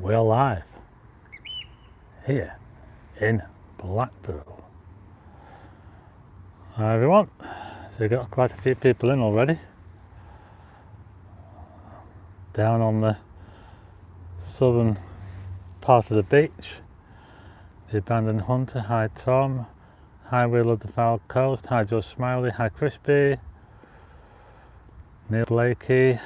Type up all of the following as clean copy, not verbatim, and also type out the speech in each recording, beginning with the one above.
We're live here in Blackpool. Hi everyone. So we've got quite a few people in already. Down on the southern part of the beach. The Abandoned Hunter. Hi Tom. Hi Wheel of the Foul Coast. Hi Joe Smiley. Hi Crispy. Neil Blakey.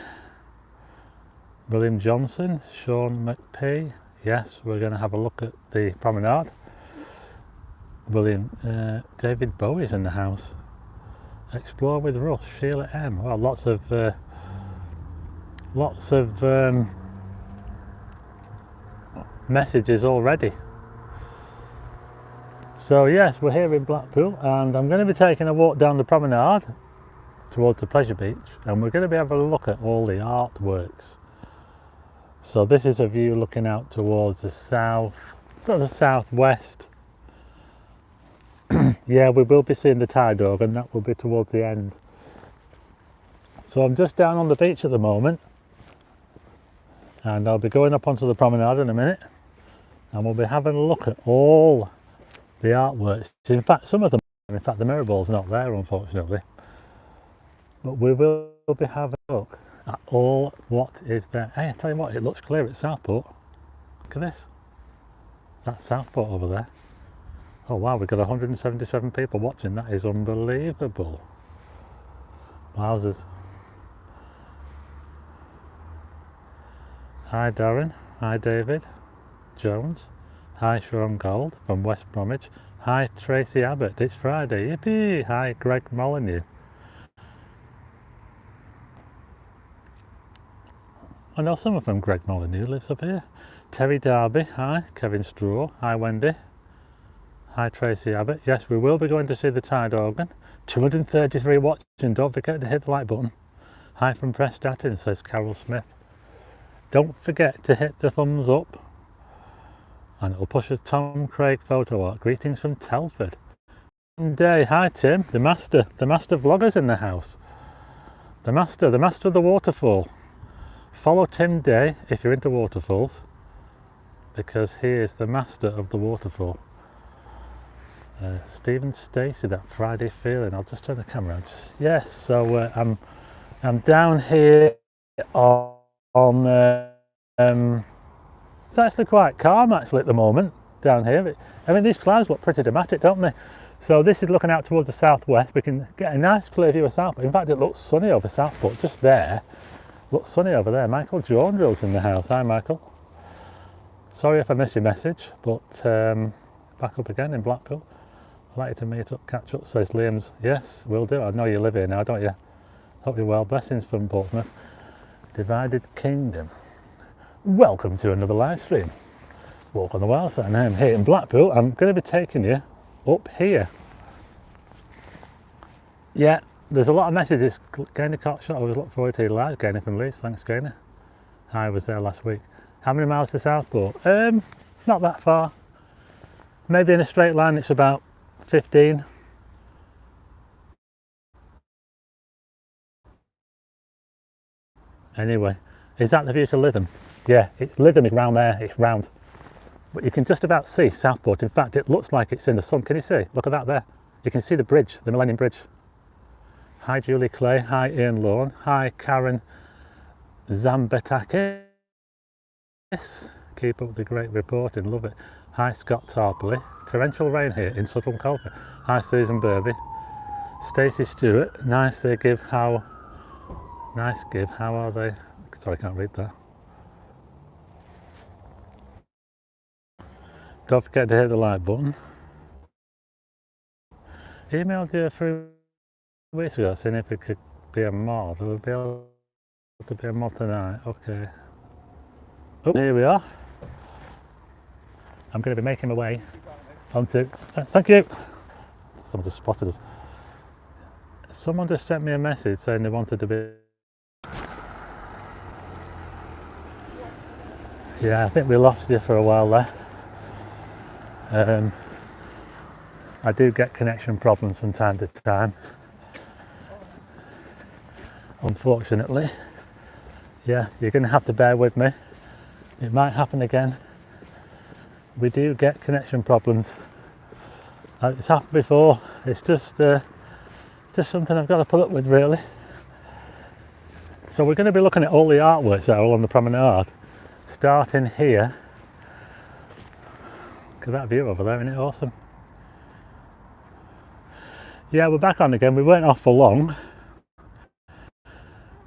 William Johnson, Sean McP. Yes, we're going to have a look at the Promenade. David Bowie's in the house. Explore with Russ, Sheila M. Well, lots of messages already. So yes, we're here in Blackpool, and I'm going to be taking a walk down the Promenade towards the Pleasure Beach, and we're going to be having a look at all the artworks. So this is a view looking out towards the south, sort of the southwest. Yeah, we will be seeing the tide dog, and that will be towards the end. So I'm just down on the beach at the moment, and I'll be going up onto the promenade in a minute, and we'll be having a look at all the artworks. In fact, some of them, in fact the mirror ball's not there unfortunately, but we will be having a look at all what is there. Hey, I tell you what, it looks clear at Southport. Look at this. That's Southport over there. Oh wow, we've got 177 people watching. That is unbelievable. Wowzers. Hi Darren. Hi David Jones. Hi Sean Gold from West Bromwich. Hi Tracy Abbott. It's Friday. Yippee. Hi Greg Molyneux. I know someone from Greg Molyneux lives up here. Terry Darby, hi. Kevin Straw, hi Wendy. Hi Tracy Abbott. Yes, we will be going to see the tide organ. 233 watching, don't forget to hit the like button. Hi from Prestatyn, says Carol Smith. Don't forget to hit the thumbs up. And it'll push a Tom Craig photo art. Greetings from Telford. Day, hi Tim, the master vlogger's in the house. The master of the waterfall. Follow Tim Day if you're into waterfalls, because he is the master of the waterfall. Stephen Stacey, that Friday feeling. I'll just turn the camera on. Yes, so I'm down here on it's actually quite calm actually at the moment down here. I mean, these clouds look pretty dramatic, don't they? So this is looking out towards the southwest. We can get a nice clear view of Southport. In fact, it looks sunny over Southport, just there. Looks sunny over there. Michael Jorndrill's in the house. Hi Michael. Sorry if I missed your message, but back up again in Blackpool. I'd like you to meet up, catch up, says Liam's. Yes, will do. I know you live here now, don't you? Hope you're well. Blessings from Portsmouth. Divided Kingdom. Welcome to another live stream. Walk on the Wild Side. And I'm here in Blackpool. I'm going to be taking you up here. Yeah. There's a lot of messages. Gaynor Cockshot, I always look forward to your live. Gaynor from Leeds, thanks Gaynor. I was there last week. How many miles to Southport? Not that far. Maybe in a straight line it's about 15. Anyway, is that the view to Lytham? Yeah, Lytham is round there, it's round. But you can just about see Southport. In fact, it looks like it's in the sun. Can you see? Look at that there. You can see the bridge, the Millennium Bridge. Hi Julie Clay, hi Ian Lawn, hi Karen Zambetakis. Keep up the great reporting, love it. Hi Scott Tarpley. Torrential rain here in Sutton Coldfield. Hi Susan Burby. Stacey Stewart, nice give, how are they? Sorry, I can't read that. Don't forget to hit the like button. Emailed you through weeks ago saying if it could be a mod. Will be able to be a mod tonight. Okay. Oh, here we are. I'm going to be making my way onto. Thank you. Someone just spotted us. Someone just sent me a message saying they wanted to be. Yeah, I think we lost you for a while there. I do get connection problems from time to time. Unfortunately, yeah, you're going to have to bear with me. It might happen again. We do get connection problems. It's happened before. It's just something I've got to put up with, really. So we're going to be looking at all the artworks that are all on the promenade, starting here. Look at that view over there, isn't it awesome? Yeah, we're back on again. We weren't off for long.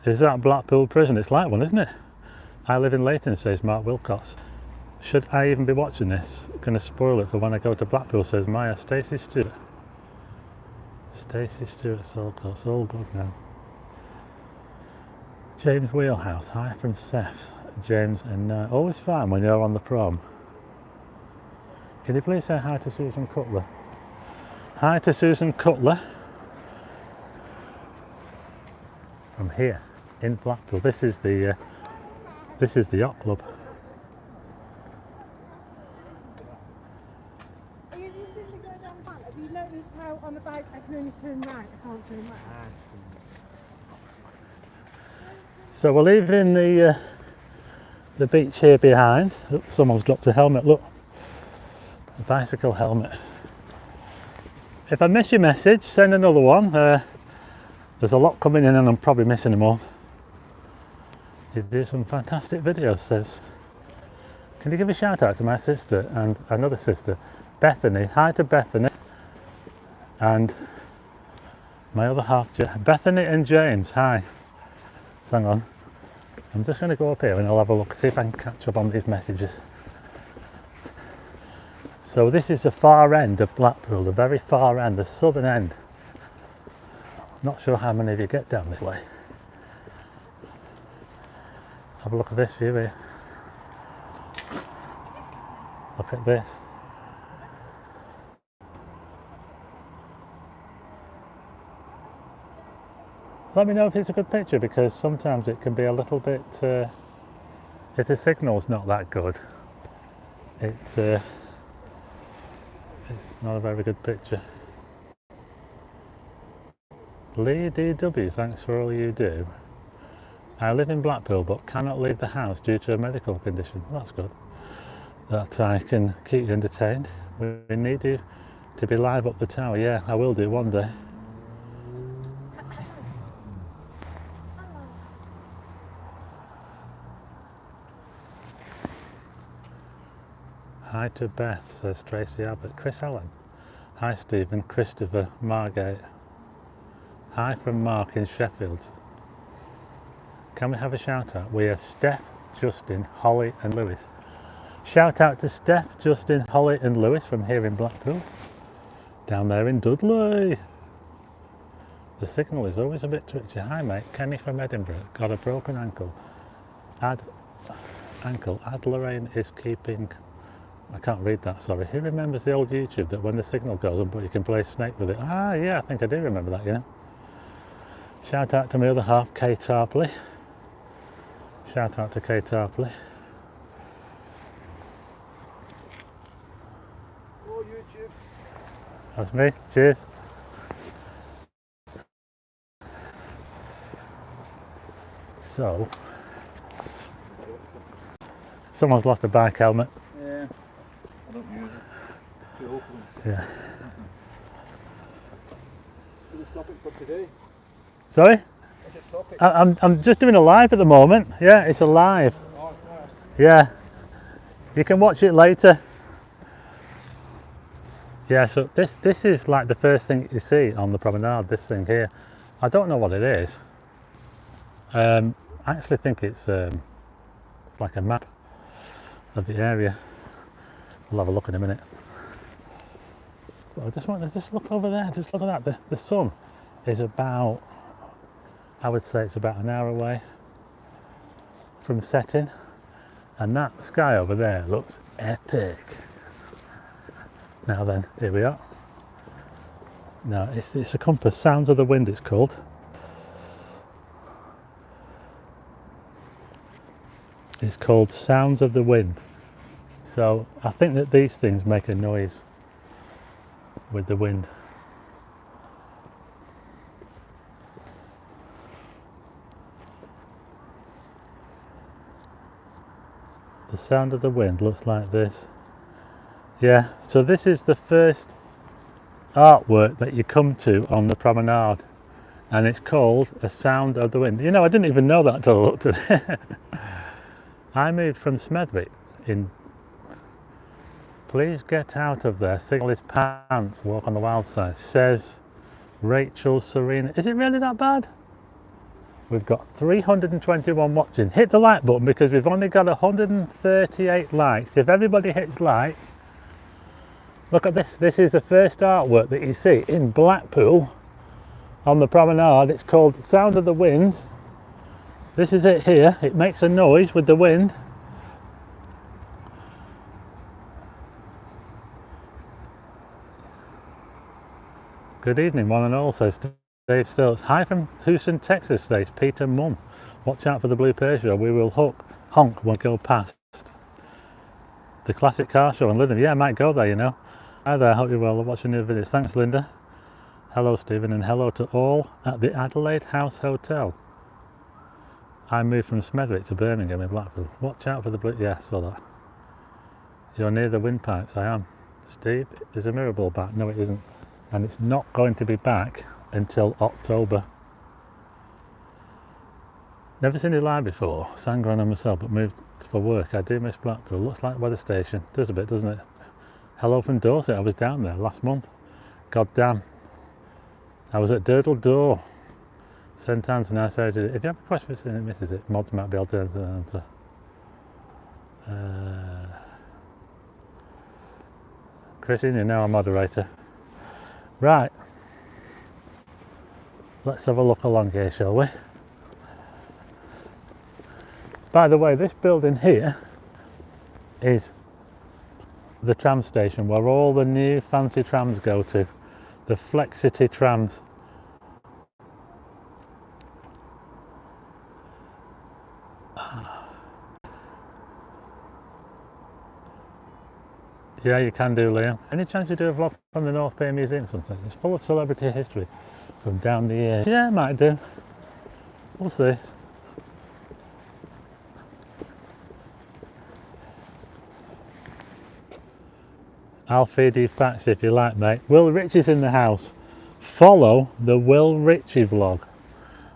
Is that Blackpool prison? It's like one, isn't it? I live in Leighton, says Mark Wilcox. Should I even be watching this? Going to spoil it for when I go to Blackpool, says Maya. Stacey Stewart. Stacey Stewart, Solcourse, all good now. James Wheelhouse, hi from Seth. James, and always fine when you're on the prom. Can you please say hi to Susan Cutler? Hi to Susan Cutler. From here in Blackpool. This is the yacht club. Are you just simply going down the Have you noticed how on the bike I can only turn right, I can't turn left? So we're leaving the beach here behind. Look, someone's dropped a helmet, look. A bicycle helmet. If I miss your message, send another one. There's a lot coming in and I'm probably missing them all. You do some fantastic videos, says. Can you give a shout out to my sister and another sister, Bethany? Hi to Bethany. And my other half, Bethany and James, hi. So hang on. I'm just going to go up here and I'll have a look, see if I can catch up on these messages. So this is the far end of Blackpool, the very far end, the southern end. Not sure how many of you get down this way. Have a look at this view here. Look at this. Let me know if it's a good picture, because sometimes it can be a little bit, if the signal's not that good, it's not a very good picture. Lee DW, thanks for all you do. I live in Blackpool but cannot leave the house due to a medical condition. That's good. That I can keep you entertained. We need you to be live up the tower. Yeah, I will do one day. Hi to Beth, says Tracy Abbott. Chris Allen. Hi Stephen, Christopher, Margate. Hi from Mark in Sheffield. Can we have a shout out? We are Steph, Justin, Holly and Lewis. Shout out to Steph, Justin, Holly and Lewis from here in Blackpool. Down there in Dudley. The signal is always a bit twitchy. Hi mate, Kenny from Edinburgh. Got a broken ankle. Ad Lorraine is keeping... I can't read that, sorry. Who remembers the old YouTube that when the signal goes on but you can play Snake with it? Ah yeah, I think I do remember that, you know. Shout out to my other half, Kate Tarpley. Shout out to Kate Tarpley. Oh, YouTube. That's me, cheers. So, someone's lost a bike helmet. Yeah, I don't use it. Too open. Yeah. Should we stop it for today? Sorry? I should stop it. I'm just doing a live at the moment. Yeah, it's a live. Oh, Yeah. You can watch it later. Yeah, so this is like the first thing you see on the promenade, this thing here. I don't know what it is. I actually think it's like a map of the area. We'll have a look in a minute. But I just want to just look over there, just look at that. The sun is about, I would say it's about an hour away from setting, and that sky over there looks epic. Now then, here we are. Now it's a compass, Sounds of the Wind it's called. It's called Sounds of the Wind. So I think that these things make a noise with the wind. The sound of the wind looks like this. Yeah, so this is the first artwork that you come to on the promenade, and it's called A Sound of the Wind. You know, I didn't even know that until I looked at it. I moved from Smethwick in... Please get out of there, signal his pants, walk on the wild side, says Rachel Serena. Is it really that bad? We've got 321 watching. Hit the like button because we've only got 138 likes. If everybody hits like, look at this. This is the first artwork that you see in Blackpool on the promenade. It's called Sound of the Wind. This is it here. It makes a noise with the wind. Good evening, one and all, says Dave Stokes. Hi from Houston, Texas, says Peter Munn. Watch out for the Blue Pear Show. We will honk when we go past. The classic car show in Lyndon. Yeah, I might go there, you know. Hi there, hope you're well. Watching the videos. Thanks, Linda. Hello, Stephen, and hello to all at the Adelaide House Hotel. I moved from Smethwick to Birmingham in Blackpool. Watch out for the Blue... Yeah, saw that. You're near the windpipes. I am. Steve, is a mirror ball back? No, it isn't. And it's not going to be back until October. Never seen it live before. Sangron and myself, but moved for work. I do miss Blackpool. Looks like weather station. Does a bit, doesn't it? Hello from Dorset. I was down there last month. God damn. I was at Durdle Door, St Anne's, and I said, if you have a question for it misses it, mods might be able to answer. Christine, you're now a moderator. Right, let's have a look along here, shall we? By the way, this building here is the tram station where all the new fancy trams go to, the Flexity trams. Yeah, you can do, Liam. Any chance you do a vlog from the North Bay Museum or something? It's full of celebrity history from down the years. Yeah, might do. We'll see. I'll feed you facts if you like, mate. Will Ritchie's in the house. Follow the Will Ritchie vlog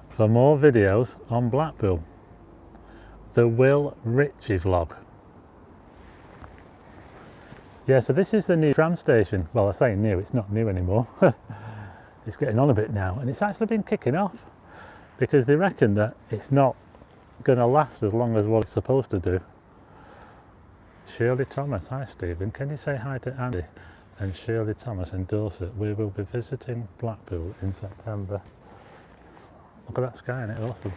for more videos on Blackpool. The Will Ritchie vlog. Yeah, so this is the new tram station. Well, I say new, it's not new anymore. It's getting on a bit now, and it's actually been kicking off because they reckon that it's not going to last as long as what it's supposed to do. Shirley Thomas, hi Stephen, can you say hi to Andy and Shirley Thomas in Dorset? We will be visiting Blackpool in September. Look at that sky, isn't it awesome?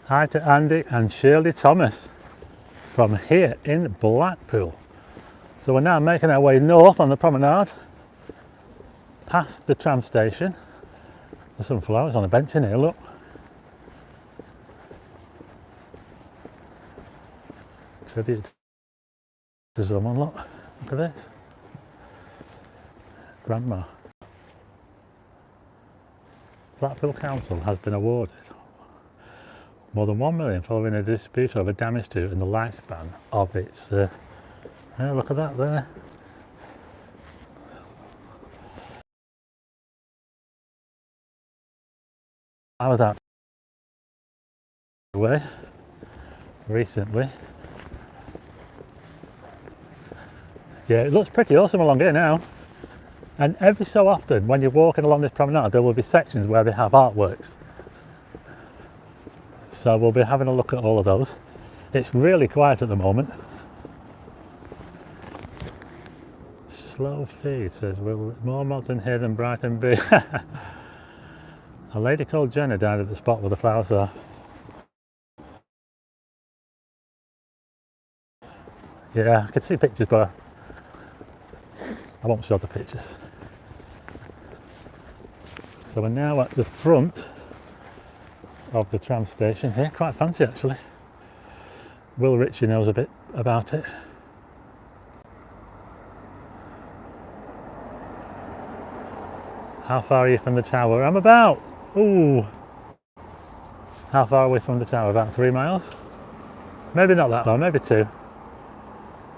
Hi to Andy and Shirley Thomas from here in Blackpool. So we're now making our way north on the promenade, past the tram station. There's some flowers on a bench in here, look. Tribute to someone, look at this. Grandma. Blackpool Council has been awarded more than 1 million following a dispute over damage to and the lifespan of its... yeah, look at that there. I was out away recently. Yeah, it looks pretty awesome along here now. And every so often when you're walking along this promenade there will be sections where they have artworks. So we'll be having a look at all of those. It's really quiet at the moment. Slow feed says, well, more mods in here than Brighton B. A lady called Jenna died at the spot where the flowers are. Yeah, I could see pictures, but I won't show the pictures. So we're now at the front of the tram station here, quite fancy actually. Will Ritchie knows a bit about it. How far are you from the tower? I'm about, how far are we from the tower? About 3 miles? Maybe not that far, maybe 2.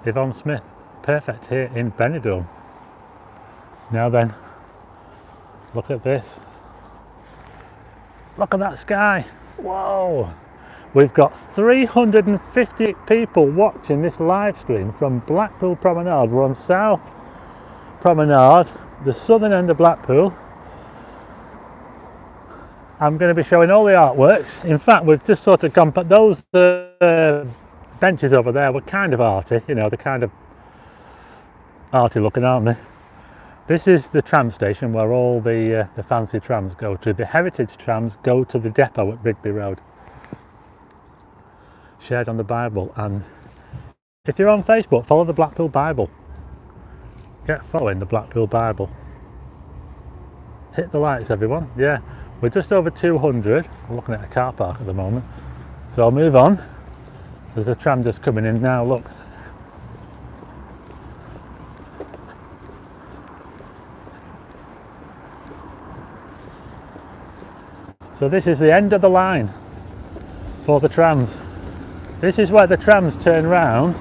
Yvonne Smith, perfect here in Benidorm. Now then, look at this. Look at that sky. Whoa. We've got 350 people watching this live stream from Blackpool Promenade. We're on South Promenade, the southern end of Blackpool. I'm going to be showing all the artworks. In fact, we've just sort of gone, but those benches over there were kind of arty, you know, they're kind of arty looking, aren't they? This is the tram station where all the fancy trams go to. The heritage trams go to the depot at Rigby Road. Shared on the Bible, and if you're on Facebook, follow the Blackpool Bible. Get following the Blackpool Bible. Hit the likes, everyone. Yeah, we're just over 200. I'm looking at a car park at the moment. So I'll move on. There's a tram just coming in now, look. So this is the end of the line for the trams. This is where the trams turn round.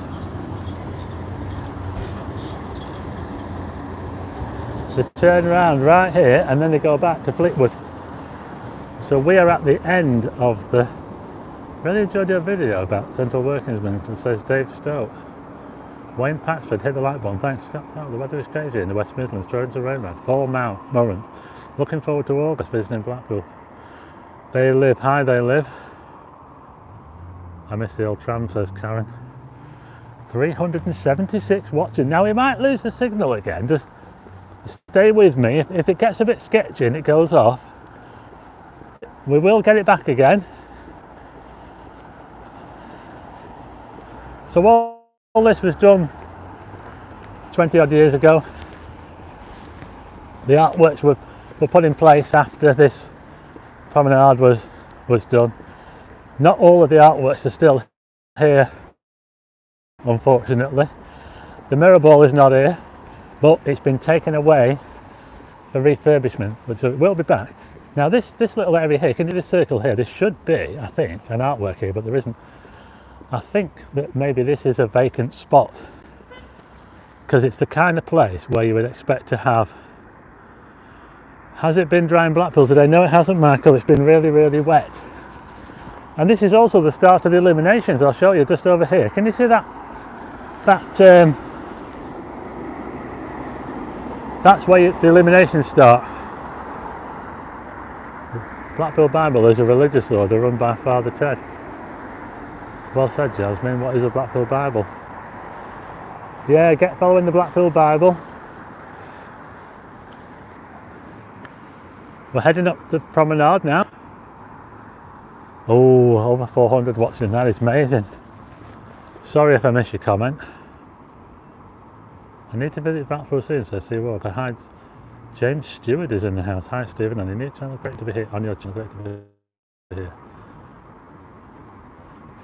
They turn round right here and then they go back to Fleetwood. So we are at the end of the... Really enjoyed your video about Central Workingsman, says Dave Stokes. Wayne Patchford, hit the like button. Thanks, Scott. Oh, the weather is crazy in the West Midlands. Torrents and rain. Paul Morant. Looking forward to August visiting Blackpool. They live. Hi, they live. I miss the old tram, says Karen. 376 watching. Now we might lose the signal again. Just stay with me. If it gets a bit sketchy and it goes off, we will get it back again. So all this was done 20 odd years ago. The artworks were put in place after this promenade was done. Not all of the artworks are still here, unfortunately. The mirror ball is not here, but it's been taken away for refurbishment, which will be back. Now this little area here, can you see the circle here? There should be, I think, an artwork here, but there isn't. I think that maybe this is a vacant spot, because it's the kind of place where you would expect to have... Has it been dry in Blackpool today? No, it hasn't, Michael. It's been really, really wet. And this is also the start of the illuminations. I'll show you just over here. Can you see that? That's where the illuminations start. Blackpool Bible is a religious order run by Father Ted. Well said, Jasmine. What is a Blackpool Bible? Yeah, get following the Blackpool Bible. We're heading up the promenade now. Oh, over 400 watching. That is amazing. Sorry if I missed your comment. I need to visit Blackpool soon, says Sea Walker. Hi, James Stewart is in the house. Hi, Stephen. On your new channel, great to be here. On your channel, great to be here.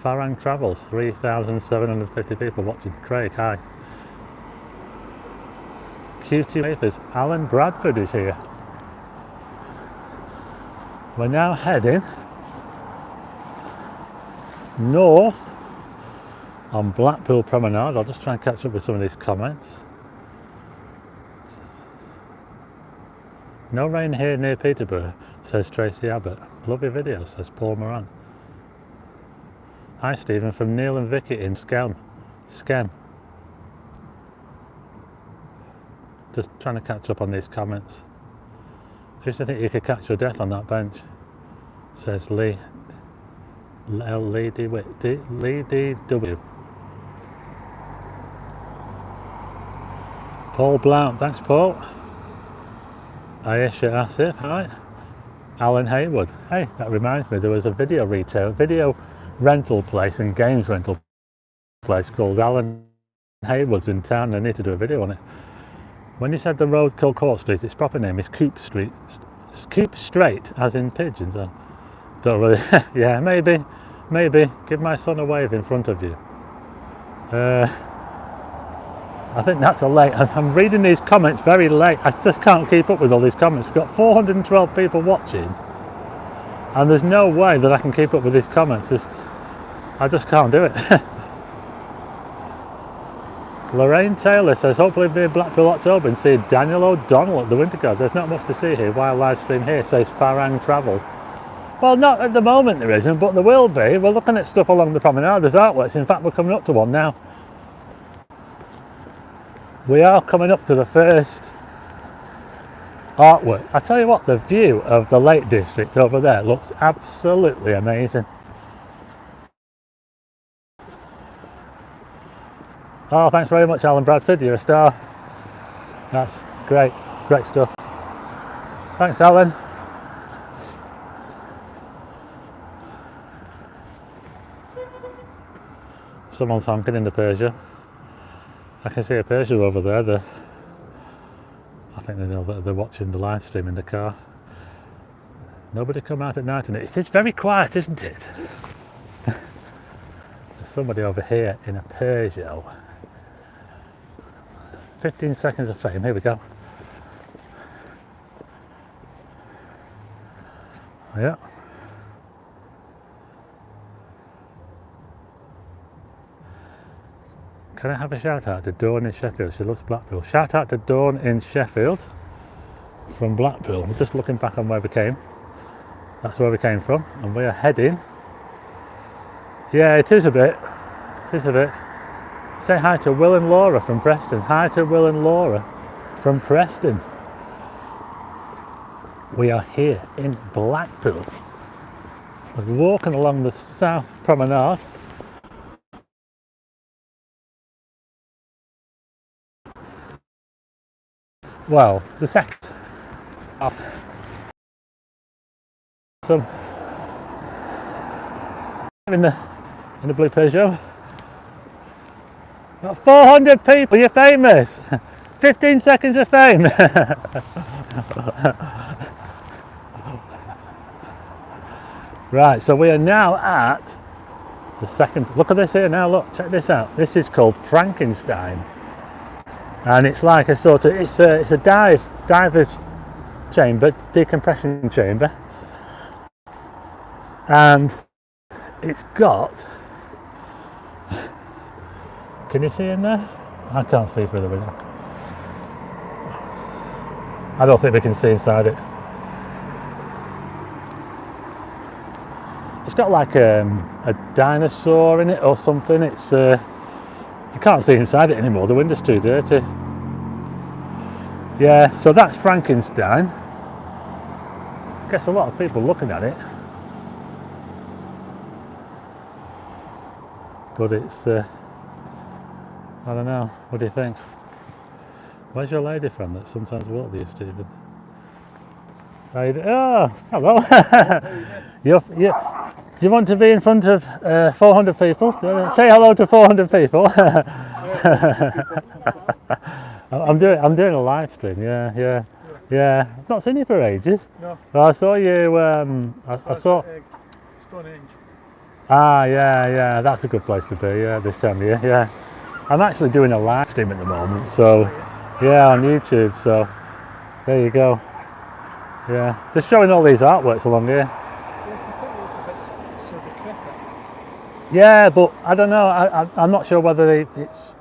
Farang Travels, 3,750 people watching. Craig, hi. QT Wafers, Alan Bradford is here. We're now heading north on Blackpool Promenade. I'll just try and catch up with some of these comments. No rain here near Peterborough, says Tracy Abbott. Lovely video, says Paul Moran. Hi Stephen, from Neil and Vicky in Skem. Just trying to catch up on these comments. I used to think you could catch your death on that bench, says Lee DW. Paul Blount, thanks Paul. Ayesha Asif, hi. Alan Haywood, hey, that reminds me, there was a video rental place and games rental place called Alan Haywood's in town. I need to do a video on it. When you said the road called Court Street, its proper name is Coop Street. Keep straight, as in pigeons. I don't really. Yeah, maybe. Give my son a wave in front of you. I think that's a late. I'm reading these comments very late. I just can't keep up with all these comments. We've got 412 people watching, and there's no way that I can keep up with these comments. I just can't do it. Lorraine Taylor says, hopefully be in Blackpool October and see Daniel O'Donnell at the Winter Guard. There's not much to see here. While live stream here, says Farang Travels. Well, not at the moment there isn't, but there will be. We're looking at stuff along the promenade. There's artworks. In fact, we're coming up to one now. We are coming up to the first artwork. I tell you what, the view of the Lake District over there looks absolutely amazing. Oh, thanks very much, Alan Bradford. You're a star. That's great stuff. Thanks, Alan. Someone's honking in the Persia. I can see a Persia over there. I think they know that they're watching the live stream in the car. Nobody come out at night, and it's very quiet, isn't it? There's somebody over here in a Peugeot. 15 seconds of fame. Here we go. Yeah. Can I have a shout out to Dawn in Sheffield? She loves Blackpool. Shout out to Dawn in Sheffield from Blackpool. We're just looking back on where we came. That's where we came from, and we are heading. Yeah, it is a bit. Say hi to Will and Laura from Preston. Hi to Will and Laura from Preston. We are here in Blackpool. We're walking along the South Promenade. Well, the second. So, in the blue Peugeot. Got 400 people. You're famous. 15 seconds of fame. Right, so we are now at the second. Look at this here now. Look, check this out. This is called Frankenstein. And it's like a sort of, it's a diver's chamber, decompression chamber, and it's got, can you see in there? I can't see through the window. I don't think we can see inside it. It's got like a dinosaur in it or something. It's you can't see inside it anymore, the window's too dirty. Yeah, so that's Frankenstein. Guess a lot of people looking at it. But it's, I don't know, what do you think? Where's your lady from that sometimes walks with you, Stephen? Oh, hello. Do you want to be in front of 400 people? Say hello to 400 people. I'm doing a live stream. Yeah. I've not seen you for ages. No. Well, I saw you. I saw. Stonehenge. Ah, yeah. That's a good place to be. Yeah, this time of year. Yeah. I'm actually doing a live stream at the moment. So, yeah, on YouTube. So, there you go. Yeah, just showing all these artworks along here. Yeah, but I don't know. I'm not sure whether it's.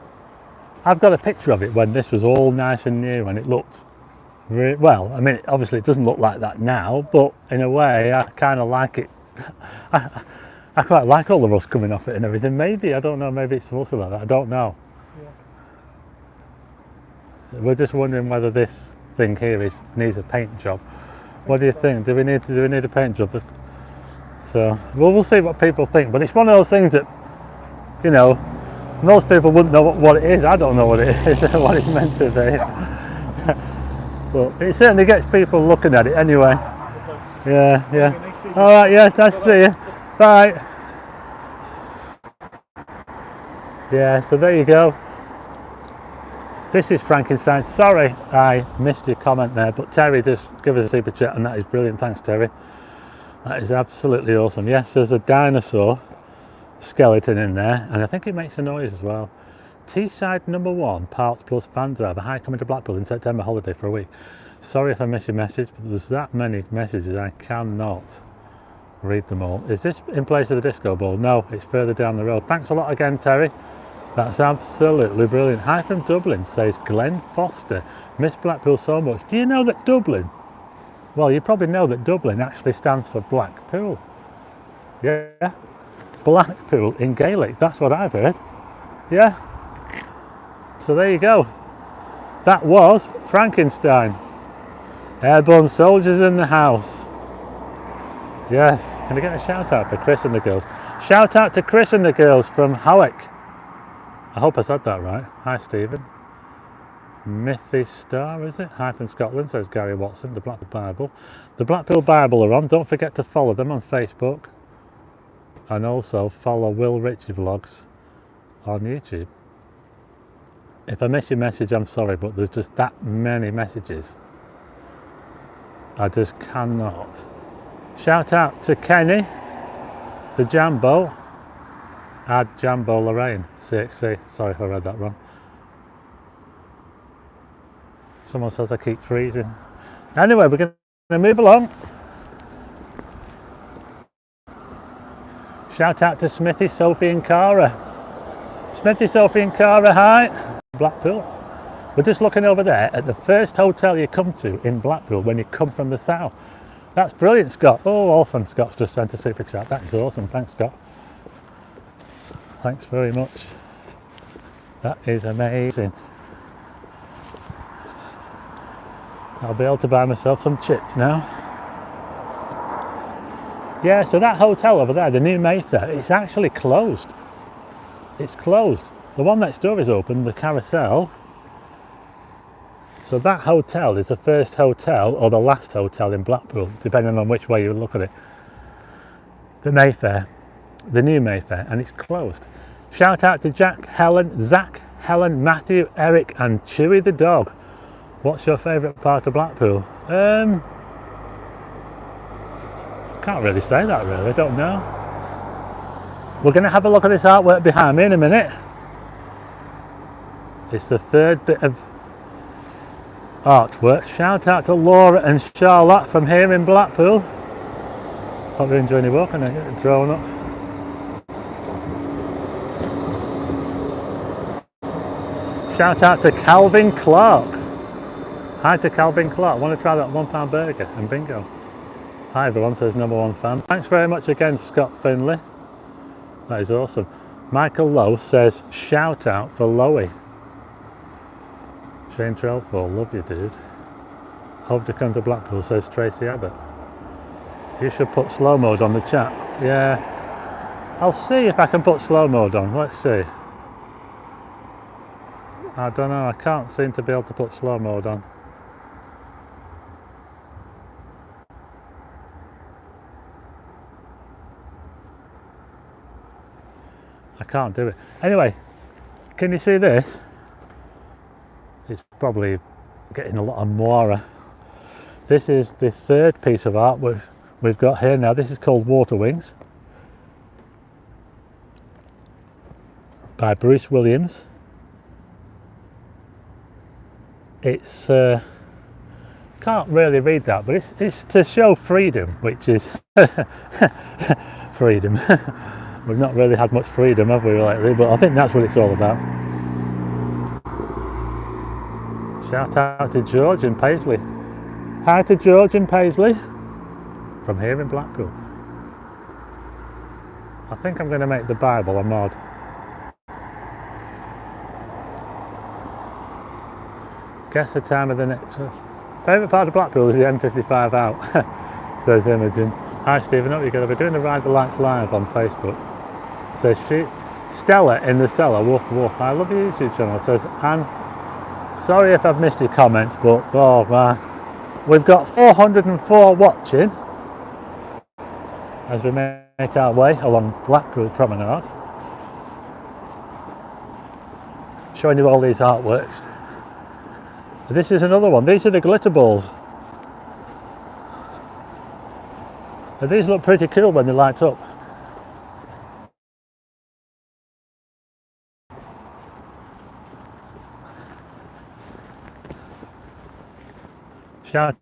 I've got a picture of it when this was all nice and new, and it looked well. I mean, obviously it doesn't look like that now, but in a way, I kind of like it. I quite like all the rust coming off it and everything. Maybe, I don't know. Maybe it's supposed to be like that. I don't know. Yeah. So we're just wondering whether this thing here needs a paint job. What do you think? Do we need a paint job? So, well, we'll see what people think, but it's one of those things that, you know, most people wouldn't know what it is. I don't know what it is, what it's meant to be. But it certainly gets people looking at it anyway. Yeah. All right, yeah, nice to see you. Bye. Yeah, so there you go. This is Frankenstein. Sorry I missed your comment there, but Terry just give us a super chat and that is brilliant. Thanks, Terry. That is absolutely awesome. Yes, there's a dinosaur skeleton in there, and I think it makes a noise as well. Teesside number 1, parts plus van driver. Hi, coming to Blackpool in September holiday for a week. Sorry if I missed your message, but there's that many messages I cannot read them all. Is this in place of the disco ball? No, it's further down the road. Thanks a lot again, Terry. That's absolutely brilliant. Hi from Dublin, says Glenn Foster. Miss Blackpool so much. Do you know that Dublin? Well, you probably know that Dublin actually stands for Blackpool. Yeah, Blackpool in Gaelic. That's what I've heard. Yeah. So there you go. That was Frankenstein. Airborne soldiers in the house. Yes. Can I get a shout out for Chris and the girls? Shout out to Chris and the girls from Howick. I hope I said that right. Hi, Stephen. Mythy Star, is it? Hi from Scotland, says Gary Watson. The Blackpool Bible. The Blackpool Bible are on. Don't forget to follow them on Facebook. And also follow Will Ritchie Vlogs on YouTube. If I miss your message, I'm sorry, but there's just that many messages. I just cannot. Shout out to Kenny, the Jambo. Add Jambo Lorraine, CXC. Sorry if I read that wrong. Someone says I keep freezing. Anyway, we're going to move along. Shout out to Smithy, Sophie and Cara. Smithy, Sophie and Cara, hi. Blackpool. We're just looking over there at the first hotel you come to in Blackpool when you come from the south. That's brilliant, Scott. Oh, awesome. Scott's just sent a super chat. That is awesome. Thanks, Scott. Thanks very much. That is amazing. I'll be able to buy myself some chips now. Yeah, so that hotel over there, the new Mayfair, it's actually closed. It's closed. The one next door is open, the Carousel. So that hotel is the first hotel or the last hotel in Blackpool, depending on which way you look at it. The Mayfair, the new Mayfair, and it's closed. Shout out to Zach, Helen, Matthew, Eric and Chewy the dog. What's your favourite part of Blackpool? Can't really say that really, I don't know. We're going to have a look at this artwork behind me in a minute. It's the third bit of artwork. Shout out to Laura and Charlotte from here in Blackpool. Hope you're enjoying your walk and I get the drone up. Shout out to Calvin Clark. Hi to Calvin Clark. Want to try that £1 burger and bingo. Hi everyone, says #1 fan. Thanks very much again, Scott Finley. That is awesome. Michael Lowe says shout out for Lowy. Shane Trelfall, love you dude. Hope to come to Blackpool, says Tracy Abbott. You should put slow mode on the chat. Yeah, I'll see if I can put slow mode on. Let's see. I don't know, I can't seem to be able to put slow mode on. I can't do it. Anyway, can you see this? It's probably getting a lot of moira. This is the third piece of art we've got here now. This is called Water Wings by Bruce Williams. It's can't really read that, but it's to show freedom, which is freedom. We've not really had much freedom, have we, lately? But I think that's what it's all about. Shout out to George in Paisley. Hi to George in Paisley from here in Blackpool. I think I'm going to make the Bible a mod. Guess the time of the next. Favourite part of Blackpool is the M55 out, says Imogen. Hi Stephen, hope you're going to be doing the Ride the Lights live on Facebook. Says she. Stella in the cellar, woof woof. I love your YouTube channel, says Anne. Sorry if I've missed your comments, but oh man. We've got 404 watching as we make our way along Blackpool Promenade. Showing you all these artworks. This is another one. These are the glitter balls. And these look pretty cool when they light up. Shout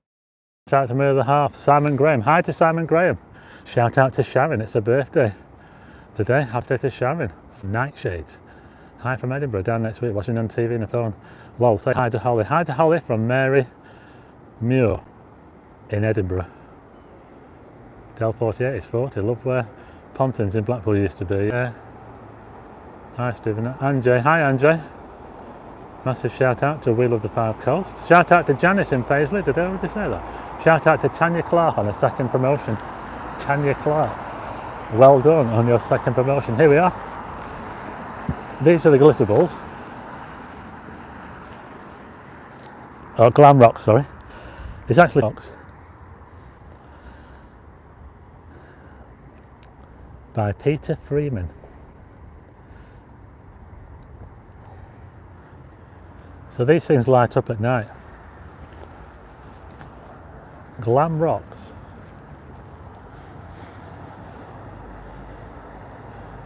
out to my other half, Simon Graham. Hi to Simon Graham. Shout out to Sharon, it's her birthday today. Happy day to Sharon from Nightshades. Hi from Edinburgh, down next week, watching on TV and the phone. Lol, say hi to Holly. Hi to Holly from Mary Muir in Edinburgh. Del 48 is 40. Love where Pontins in Blackpool used to be. Yeah. Hi Stephen. Anjay. Hi Anjay. Massive shout out to Wheel of the Five Coast. Shout out to Janice in Paisley. Did I already say that? Shout out to Tanya Clark on a second promotion. Tanya Clark. Well done on your second promotion. Here we are. These are the glitter balls. Oh, Glam Rock, sorry. It's actually rocks. By Peter Freeman. So these things light up at night. Glam Rocks.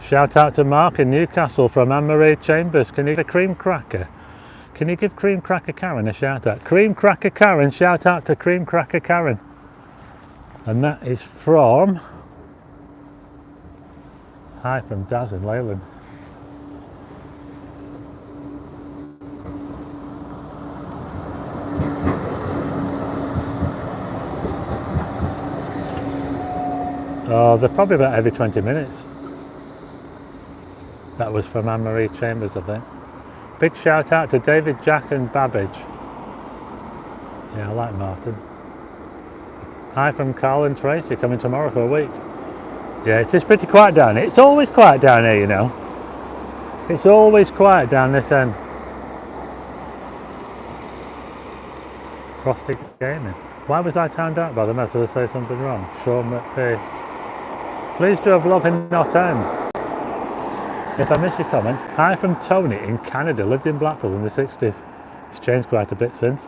Shout out to Mark in Newcastle from Anne-Marie Chambers. Can you give a cream cracker? Can you give Cream Cracker Karen a shout out? Cream Cracker Karen, shout out to Cream Cracker Karen. And that is from... Hi from Daz in Leyland. Oh, they're probably about every 20 minutes. That was from Anne-Marie Chambers, I think. Big shout out to David, Jack and Babbage. Yeah, I like Martin. Hi from Carl and Tracy, coming tomorrow for a week. Yeah, it is pretty quiet down here. It's always quiet down here, you know. It's always quiet down this end. Frosty Gaming. Why was I timed out by the mess? Did I say something wrong? Sean McPay. Please do a vlog in not end. If I miss your comment, hi from Tony in Canada, lived in Blackpool in the 60s. It's changed quite a bit since.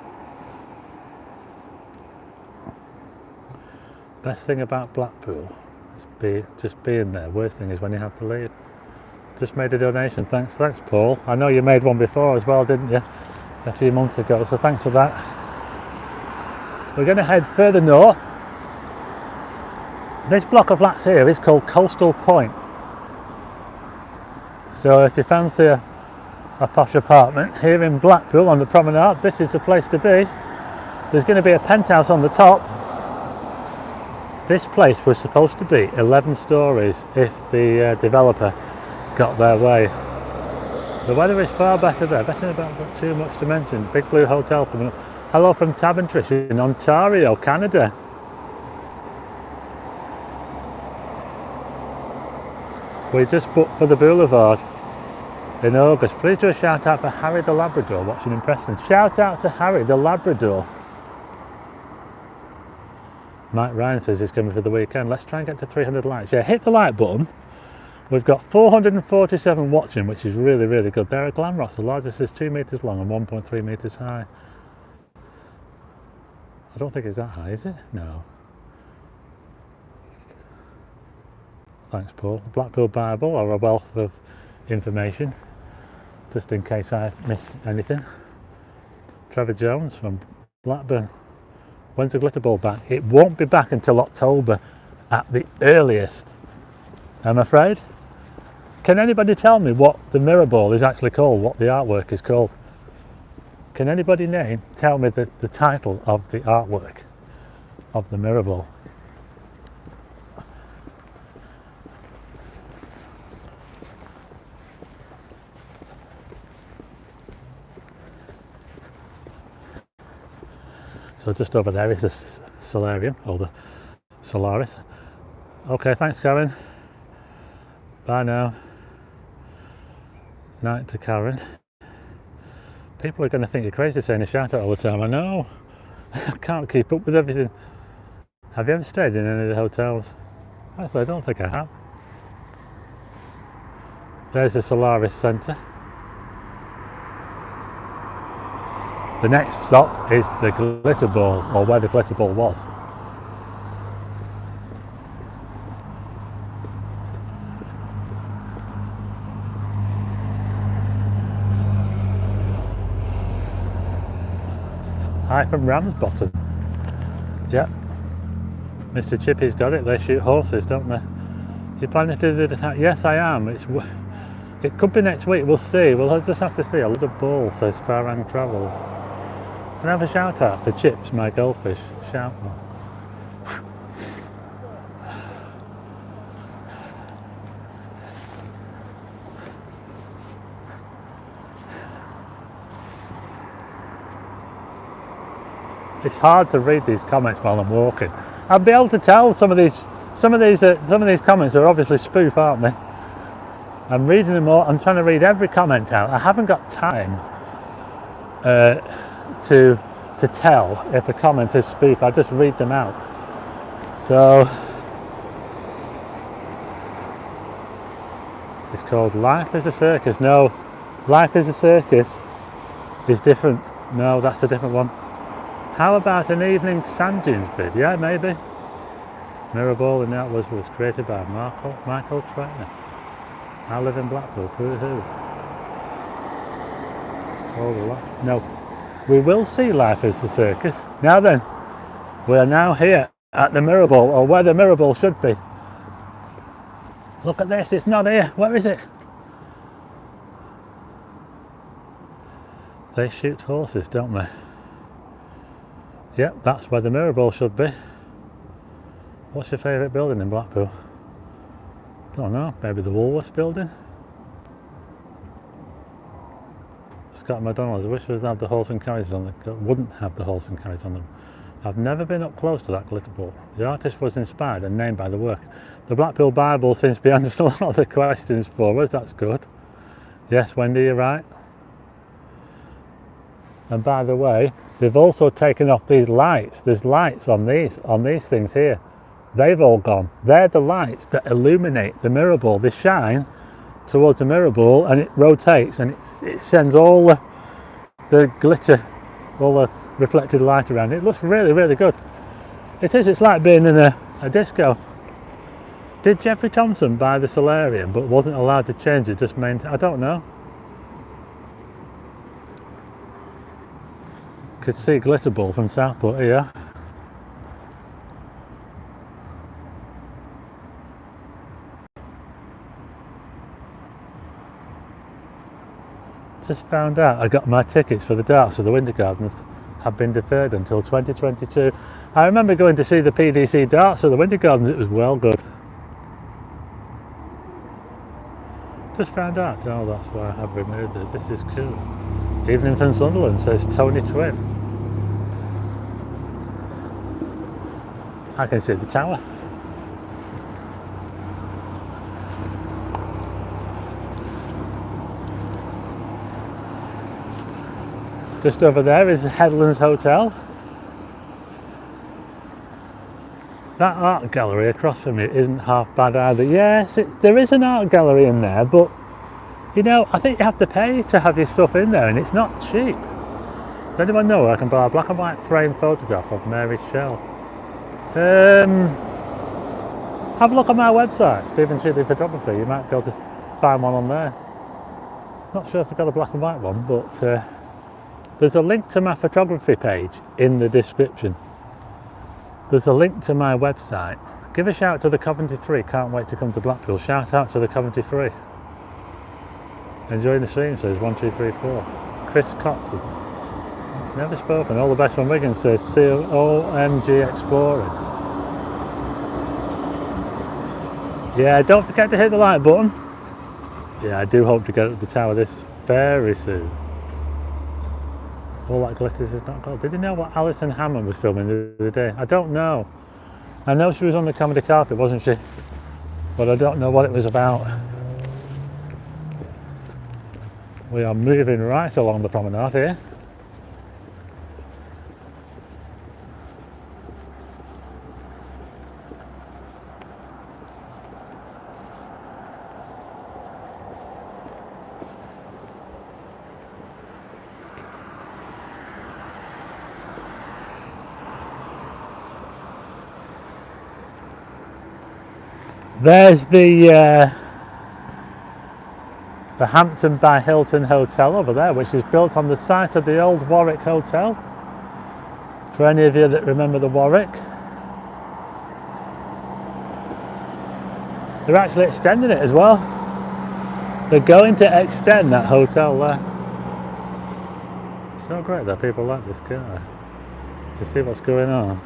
Best thing about Blackpool is just being there. Worst thing is when you have to leave. Just made a donation, thanks Paul. I know you made one before as well, didn't you? A few months ago, so thanks for that. We're going to head further north. This block of flats here is called Coastal Point. So if you fancy a posh apartment here in Blackpool on the Promenade, this is the place to be. There's going to be a penthouse on the top. This place was supposed to be 11 stories if the developer got their way. The weather is far better there, better about too much to mention. Big Blue Hotel coming up. Hello from Tab and Trish in Ontario, Canada. We just booked for the Boulevard in August. Please do a shout out for Harry the Labrador watching in Preston. Shout out to Harry the Labrador. Mike Ryan says he's coming for the weekend. Let's try and get to 300 likes. Yeah, hit the like button. We've got 447 watching, which is really, really good. There are Glam Rocks. The largest is 2 metres long and 1.3 metres high. I don't think it's that high, is it? No. Thanks, Paul. Blackpool Bible, or a wealth of information, just in case I miss anything. Trevor Jones from Blackburn. When's the glitter ball back? It won't be back until October at the earliest, I'm afraid. Can anybody tell me what the mirror ball is actually called, what the artwork is called? Can anybody tell me the title of the artwork of the mirror ball? So just over there is the solarium, or the Solaris. Okay, thanks Karen. Bye now. Night to Karen. People are going to think you're crazy saying a shout out all the time. I know. I can't keep up with everything. Have you ever stayed in any of the hotels? Actually, I don't think I have. There's the Solaris Centre. The next stop is the glitter ball, or where the glitter ball was. Hi from Ramsbottom. Yep. Mr. Chippy's got it. They shoot horses, don't they? You planning to do the? Yes, I am. It could be next week. We'll see. We'll just have to see. A little ball says Farang Travels. Can I have a shout out for Chips, my goldfish? Shout out. It's hard to read these comments while I'm walking. I'll be able to tell some of these comments are obviously spoof, aren't they? I'm reading them all. I'm trying to read every comment out. I haven't got time to tell if a comment is spoof. I just read them out. So it's called Life is a Circus. No, Life is a Circus is different. No, that's a different one. How about an evening sand dunes vid? Yeah, maybe. Mirrorball in the Atlas was created by Michael Trainer. I live in Blackpool. Woohoo. It's called a lot. No, we will see Life is the Circus. Now then, we are now here at the Mirrorball, or where the Mirrorball should be. Look at this, it's not here. Where is it? They shoot horses, don't they? Yep, that's where the Mirrorball should be. What's your favourite building in Blackpool? Don't know, maybe the Woolworths building? Scott McDonald's, I wish it would have the horse and carriages on them. Wouldn't have the horse and carriages on them. I've never been up close to that glitter ball. The artist was inspired and named by the work. The Blackpool Bible seems to be answering a lot of the questions for us, that's good. Yes, Wendy, you're right. And by the way, they've also taken off these lights. There's lights on these things here. They've all gone. They're the lights that illuminate the mirror ball. They shine towards the mirror ball and it rotates and it sends all the glitter, all the reflected light around it. It looks really, really good. It is, it's like being in a disco. Did Jeffrey Thompson buy the solarium but wasn't allowed to change it, just maintain? I don't know. Could see glitter ball from Southport here. Just found out I got my tickets for the darts of the Winter Gardens have been deferred until 2022. I remember going to see the PDC darts of the Winter Gardens, it was well good. Just found out, oh that's why I have removed it, this is cool. Evening from Sunderland, says Tony Twin. I can see the tower. Just over there is Headlands Hotel. That art gallery across from it isn't half bad either. Yes, there is an art gallery in there, but you know, I think you have to pay to have your stuff in there and it's not cheap. Does anyone know where I can buy a black and white frame photograph of Mary Shell? Have a look on my website, Stephen Shealy Photography. You might be able to find one on there. Not sure if I've got a black and white one, but there's a link to my photography page in the description. There's a link to my website. Give a shout to the Coventry 3, can't wait to come to Blackpool. Shout out to the Coventry 3. Enjoying the stream, says 1, 2, 3, 4. Chris Cox. Never spoken. All the best from Wigan, says OMG Exploring. Yeah, don't forget to hit the like button. Yeah, I do hope to get at the tower this very soon. All that glitters is not gold. Did you know what Alison Hammond was filming the other day? I don't know. I know she was on the comedy carpet, wasn't she? But I don't know what it was about. We are moving right along the promenade here. There's the Hampton by Hilton Hotel over there, which is built on the site of the old Warwick Hotel. For any of you that remember the Warwick. They're actually extending it as well. They're going to extend that hotel there. So great that people like this car. You see what's going on.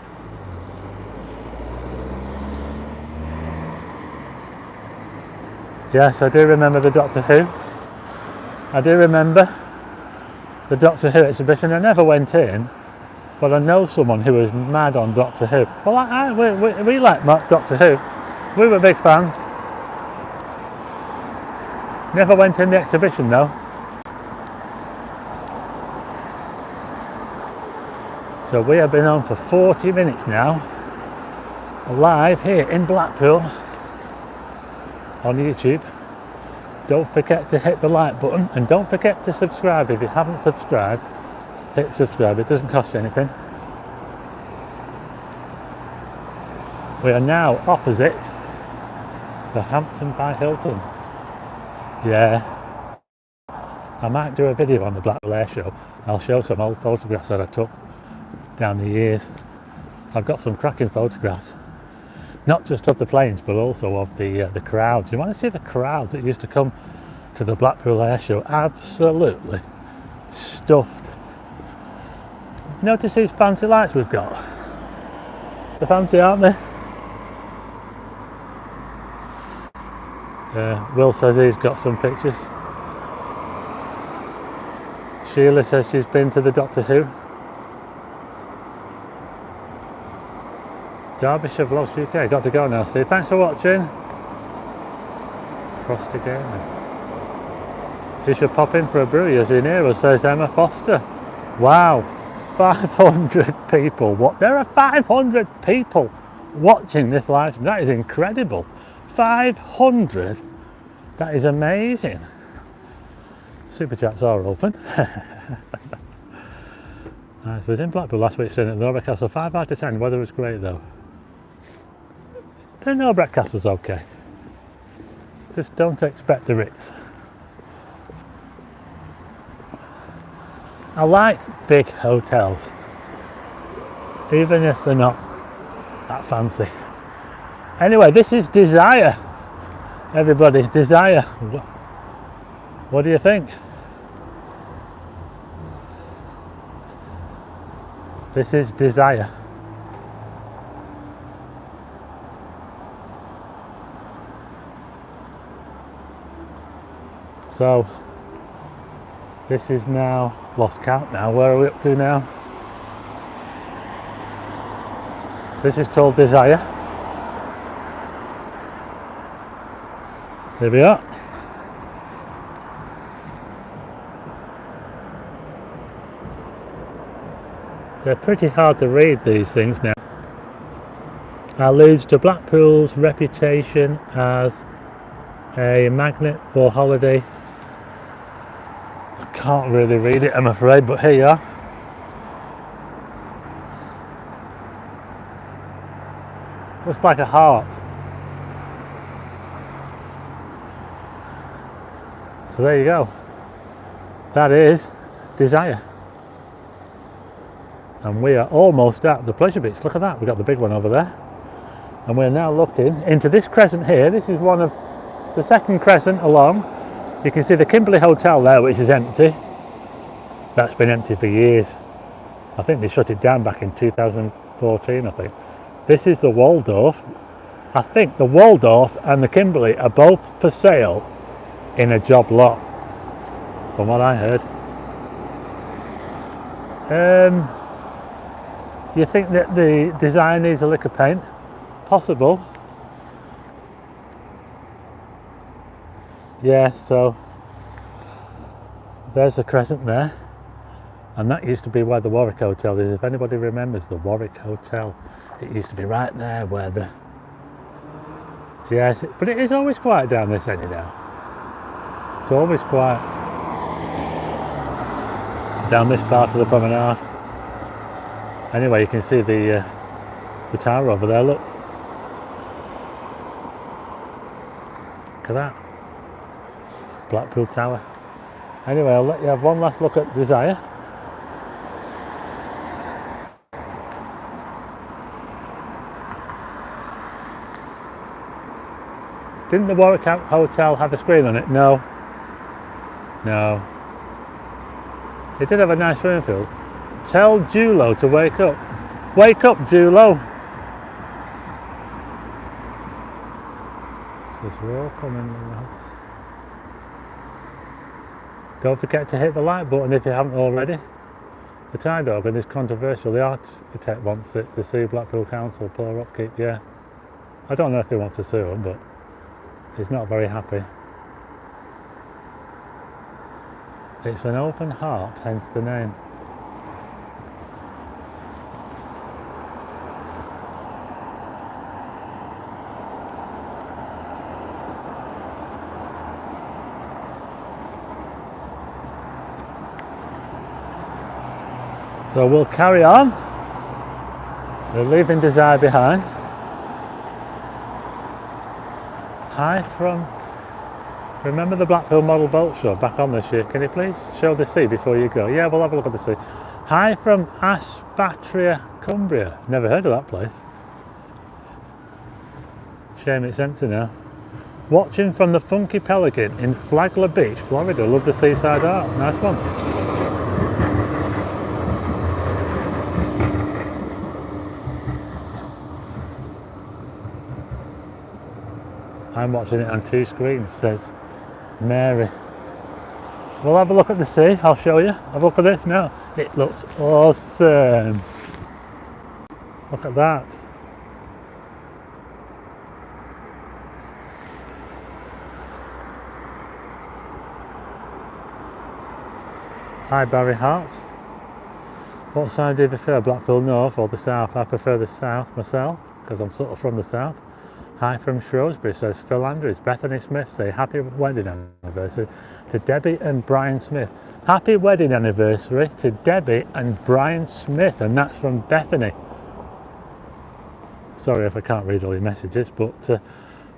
Yes, I do remember the Doctor Who. I do remember the Doctor Who exhibition. I never went in, but I know someone who was mad on Doctor Who. Well, we like Doctor Who. We were big fans. Never went in the exhibition though. So we have been on for 40 minutes now, live here in Blackpool on YouTube. Don't forget to hit the like button and don't forget to subscribe. If you haven't subscribed, hit subscribe. It doesn't cost you anything. We are now opposite the Hampton by Hilton. Yeah, I might do a video on the Blackpool Air Show. I'll show some old photographs that I took down the years. I've got some cracking photographs, not just of the planes but also of the crowds. You want to see the crowds that used to come to the Blackpool Air Show? Absolutely stuffed. Notice these fancy lights we've got? They're fancy, aren't they? Will says he's got some pictures. Sheila says she's been to the Doctor Who. Derbyshire Vlogs UK, got to go now, Steve. Thanks for watching. Frosty Gaming. You should pop in for a brew, you're near us, says Emma Foster. Wow, 500 people. What? There are 500 people watching this live stream. That is incredible. 500. That is amazing. Super chats are open. I was in Blackpool last week staying at the Norbury Castle. 5 out of 10. Weather was great though. The Norbury Castle's okay. Just don't expect the Ritz. I like big hotels, even if they're not that fancy. Anyway, this is Desire. Everybody, Desire. What do you think? This is Desire. So, this is now, lost count now, where are we up to now? This is called Desire. There we are. They're pretty hard to read, these things now. Alludes to Blackpool's reputation as a magnet for holiday. I can't really read it, I'm afraid, but here you are. Looks like a heart. So there you go. That is Desire. And we are almost at the pleasure beach. Look at that, we've got the big one over there. And we're now looking into this crescent here. This is one of the second crescent along. You can see the Kimberley Hotel there, which is empty. That's been empty for years. I think they shut it down back in 2014, I think. This is the Waldorf. I think the Waldorf and the Kimberley are both for sale in a job lot, from what I heard. You think that the design needs a lick of paint? Possible. Yeah, so there's the crescent there, and that used to be where the Warwick Hotel is. If anybody remembers the Warwick Hotel, it used to be right there where the... Yes, but it is always quiet down this end now. It's always quiet down this part of the promenade. Anyway, you can see the tower over there, look. Look at that. Blackpool Tower. Anyway, I'll let you have one last look at Desire. Didn't the Warwick Hotel have a screen on it? No. No. It did have a nice swimming pool. Tell Julo to wake up. Wake up, Julo! So we're all coming around. Don't forget to hit the like button if you haven't already. The tide organ is controversial. The architect wants it to sue Blackpool Council, poor upkeep, yeah. I don't know if he wants to sue him, but he's not very happy. It's an open heart, hence the name. So we'll carry on. We're leaving Desire behind. Hi from, remember the Blackpool Model Boat Show back on this year? Can you please show the sea before you go? Yeah, we'll have a look at the sea. Hi from Aspatria, Cumbria. Never heard of that place. Shame it's empty now. Watching from the Funky Pelican in Flagler Beach, Florida. Love the seaside art. Nice one. I'm watching it on 2 screens, says Mary. We'll have a look at the sea, I'll show you. Have a look at this now. It looks awesome. Look at that. Hi Barry Hart. What side do you prefer, Blackpool North or the South? I prefer the South myself, because I'm sort of from the South. Hi from Shrewsbury, says Phil Andrews. Bethany Smith say happy wedding anniversary to Debbie and Brian Smith. Happy wedding anniversary to Debbie and Brian Smith, and that's from Bethany. Sorry if I can't read all your messages, but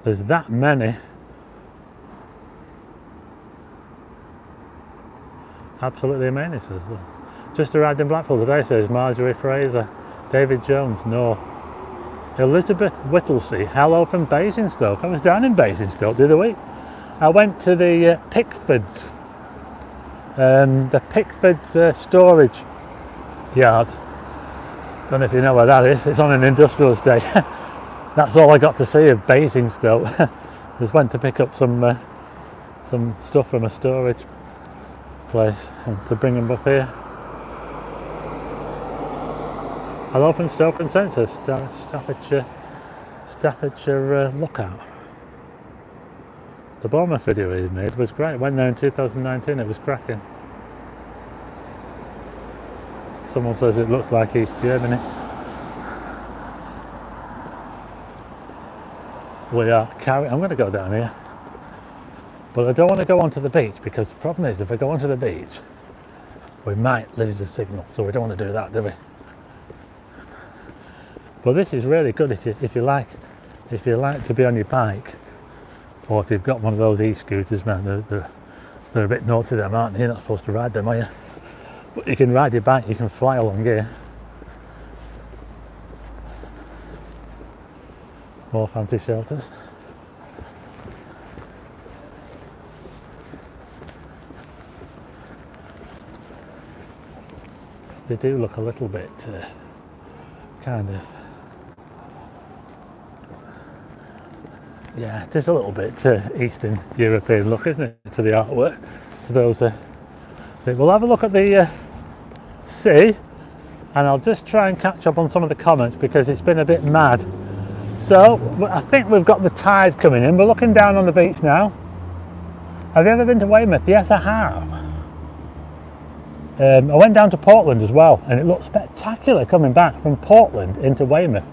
there's that many. Absolutely amazing, says. Just arrived in Blackpool today, says Marjorie Fraser. David Jones, North. Elizabeth Whittlesey, hello from Basingstoke. I was down in Basingstoke the other week. I went to the Pickfords, storage yard. Don't know if you know where that is. It's on an industrial estate. That's all I got to see of Basingstoke. Just went to pick up some stuff from a storage place and to bring them up here. Hello from Stoke-on-Trent, Staffordshire Lookout. The Bournemouth video he made was great. Went there in 2019, it was cracking. Someone says it looks like East Germany. We are carrying, I'm going to go down here. But I don't want to go onto the beach, because the problem is if I go onto the beach, we might lose the signal, so we don't want to do that, do we? But this is really good if you like to be on your bike, or if you've got one of those e-scooters. Man, they're a bit naughty, them, aren't they? You're not supposed to ride them, are you? But you can ride your bike, you can fly along here. More fancy shelters. They do look a little bit kind of, yeah, there's a little bit Eastern European look, isn't it, to the artwork, to those. We'll have a look at the sea, and I'll just try and catch up on some of the comments because it's been a bit mad. So I think we've got the tide coming in. We're looking down on the beach now. Have you ever been to Weymouth? Yes, I have. I went down to Portland as well, and it looked spectacular coming back from Portland into Weymouth.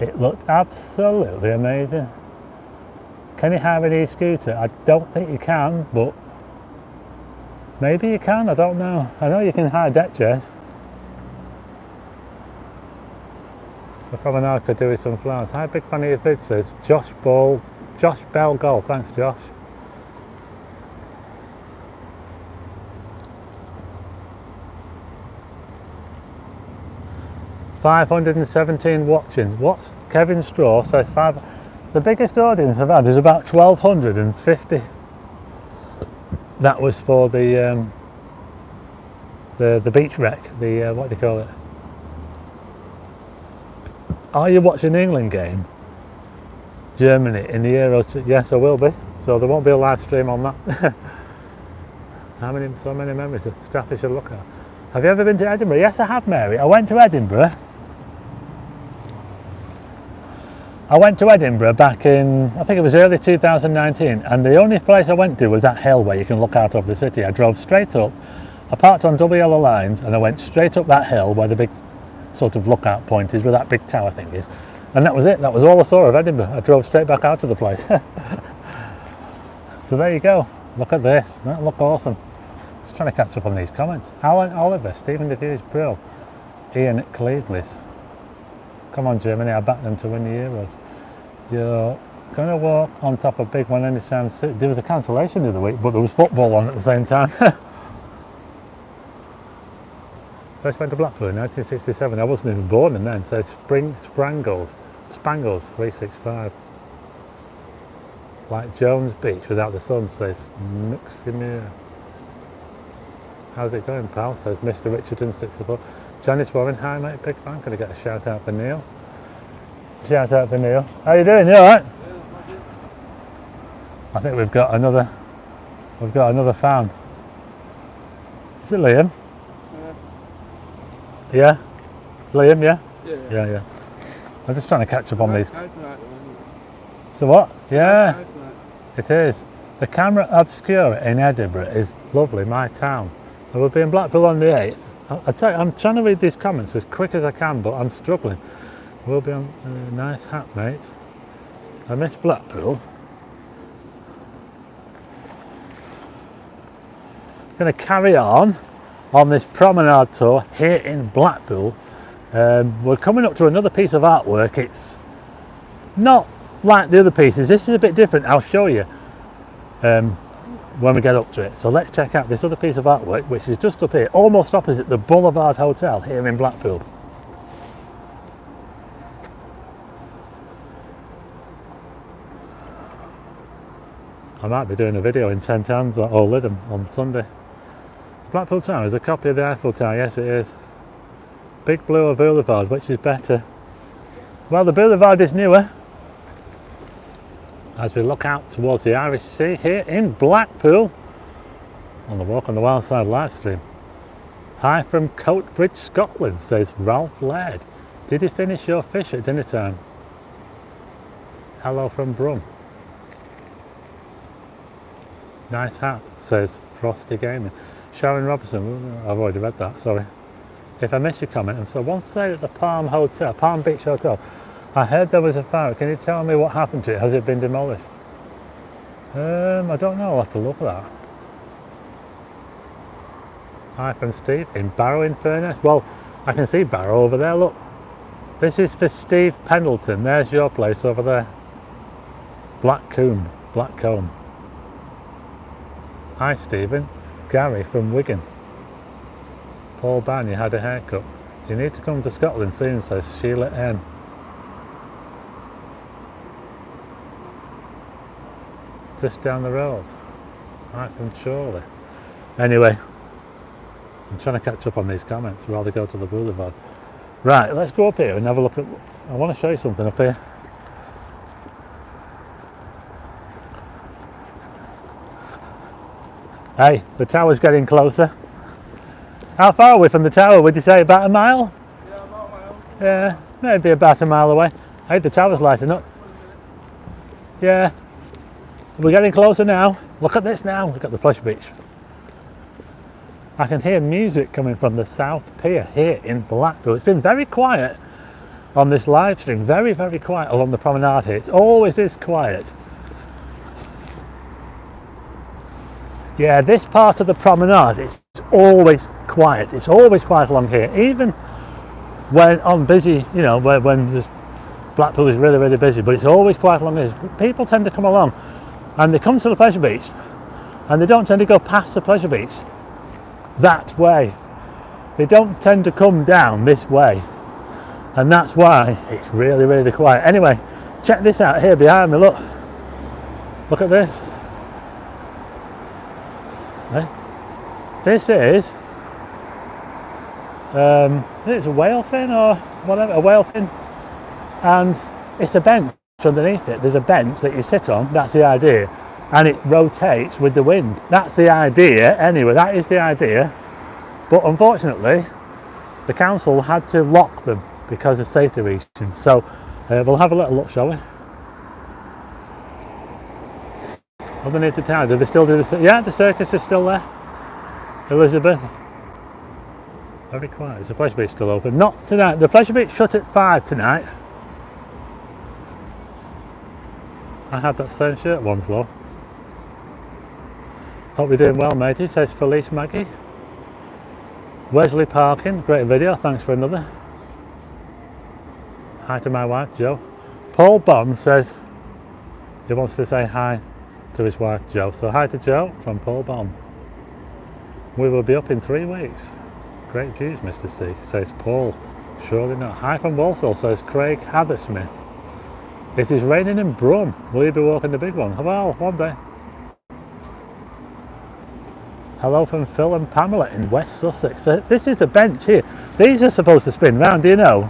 It looked absolutely amazing. Can you hire an e-scooter? I don't think you can, but maybe you can, I don't know. I know you can hire deck chairs. The Promenade could do with some flowers. Hi, big fan of your vid, says Josh Ball Josh Bell Golf, thanks Josh. $517 watching. What's Kevin Straw says 5. The biggest audience I've had is about 1,250. That was for the beach wreck. The what do you call it? Are you watching the England game? Germany in the Euro? Yes, I will be. So there won't be a live stream on that. So many memories of stuff you should look at. Have you ever been to Edinburgh? Yes, I have, Mary. I went to Edinburgh. Back in, I think it was early 2019, and the only place I went to was that hill where you can look out over the city. I drove straight up, I parked on double yellow lines, and I went straight up that hill where the big sort of lookout point is, where that big tower thing is. And that was it. That was all I saw of Edinburgh. I drove straight back out to the place. So there you go. Look at this. That look awesome. Just trying to catch up on these comments. Alan Oliver, Stephen DeVries, Brill, Ian Clevelis. Come on, Germany, I backed them to win the Euros. You're going to walk on top of big one anytime soon. There was a cancellation the other week, but there was football on at the same time. First went to Blackpool in 1967. I wasn't even born in then. So Spangles 365. Like Jones Beach without the sun, says Nuximir. How's it going, pal? Says Mr. Richardson 64. Janice Warren, hi mate, big fan. Can I get a shout out for Neil? Shout out for Neil. How you doing? You alright? I think we've got another fan. Is it Liam? Yeah. Liam, yeah? Yeah. I'm just trying to catch up on these. So what? Yeah. It is. The Camera Obscura in Edinburgh is lovely, my town. And we'll be in Blackpool on the 8th. I tell you, I'm trying to read these comments as quick as I can, but I'm struggling. We'll be on a nice hat, mate. I miss Blackpool. Going to carry on this promenade tour here in Blackpool. We're coming up to another piece of artwork. It's not like the other pieces. This is a bit different. I'll show you when we get up to it. So let's check out this other piece of artwork, which is just up here, almost opposite the Boulevard Hotel here in Blackpool. I might be doing a video in St Anne's or Lytham on Sunday. Blackpool Tower is a copy of the Eiffel Tower. Yes, it is. Big Blue or Boulevard, which is better? Well, the Boulevard is newer. As we look out towards the Irish Sea here in Blackpool on the Walk on the Wild Side live stream. Hi from Coatbridge, Scotland, says Ralph Laird. Did you finish your fish at dinner time? Hello from Brum. Nice hat, says Frosty Gaming. Sharon Robertson, I've already read that, sorry. If I miss your comment, I'm so once stayed at the Palm Beach Hotel. I heard there was a fire. Can you tell me what happened to it? Has it been demolished? I don't know. I'll have to look at that. Hi from Steve in Barrow in Furness. Well, I can see Barrow over there. Look, this is for Steve Pendleton. There's your place over there. Blackcomb. Hi Stephen. Gary from Wigan. Paul Ban, you had a haircut. You need to come to Scotland soon, says Sheila M. Just down the road. Right from Chorley. Anyway, I'm trying to catch up on these comments rather go to the Boulevard. Right, let's go up here and have a look at, I want to show you something up here. Hey, the tower's getting closer. How far are we from the tower? Would you say about a mile? Yeah, about a mile. Yeah, maybe about a mile away. Hey, the tower's lighting up. Yeah. We're getting closer now. Look at this now. Look at the plush beach. I can hear music coming from the South Pier here in Blackpool. It's been very quiet on this live stream. Very, very quiet along the promenade here. It always is quiet. Yeah, this part of the promenade is always quiet. It's always quiet along here. Even when on busy, you know, when there's Blackpool is really, really busy, but it's always quite along here. People tend to come along and they come to the pleasure beach and they don't tend to go past the pleasure beach that way. They don't tend to come down this way, and that's why it's really, really quiet. Anyway, check this out here behind me. Look at this. This is it's a whale fin or whatever, a whale fin, and it's a bench underneath it. There's a bench that you sit on, that's the idea, and it rotates with the wind. That's the idea anyway, that is the idea. But unfortunately the council had to lock them because of safety reasons. So we'll have a little look, shall we? Underneath the tower, do they still do the, yeah, the circus is still there. Elizabeth. Very quiet. Is the pleasure beach still open? Not tonight. The pleasure beach shut at 5 tonight. I had that same shirt once, though. Hope you're doing well, matey, says Felice Maggie. Wesley Parkin, great video, thanks for another. Hi to my wife, Jo. Paul Bond says he wants to say hi to his wife, Jo. So hi to Jo from Paul Bond. We will be up in 3 weeks. Great views, Mr. C, says Paul. Surely not. Hi from Walsall, says Craig Hathersmith. It is raining in Brum. Will you be walking the big one? Well, one day. Hello from Phil and Pamela in West Sussex. So this is a bench here. These are supposed to spin round, do you know?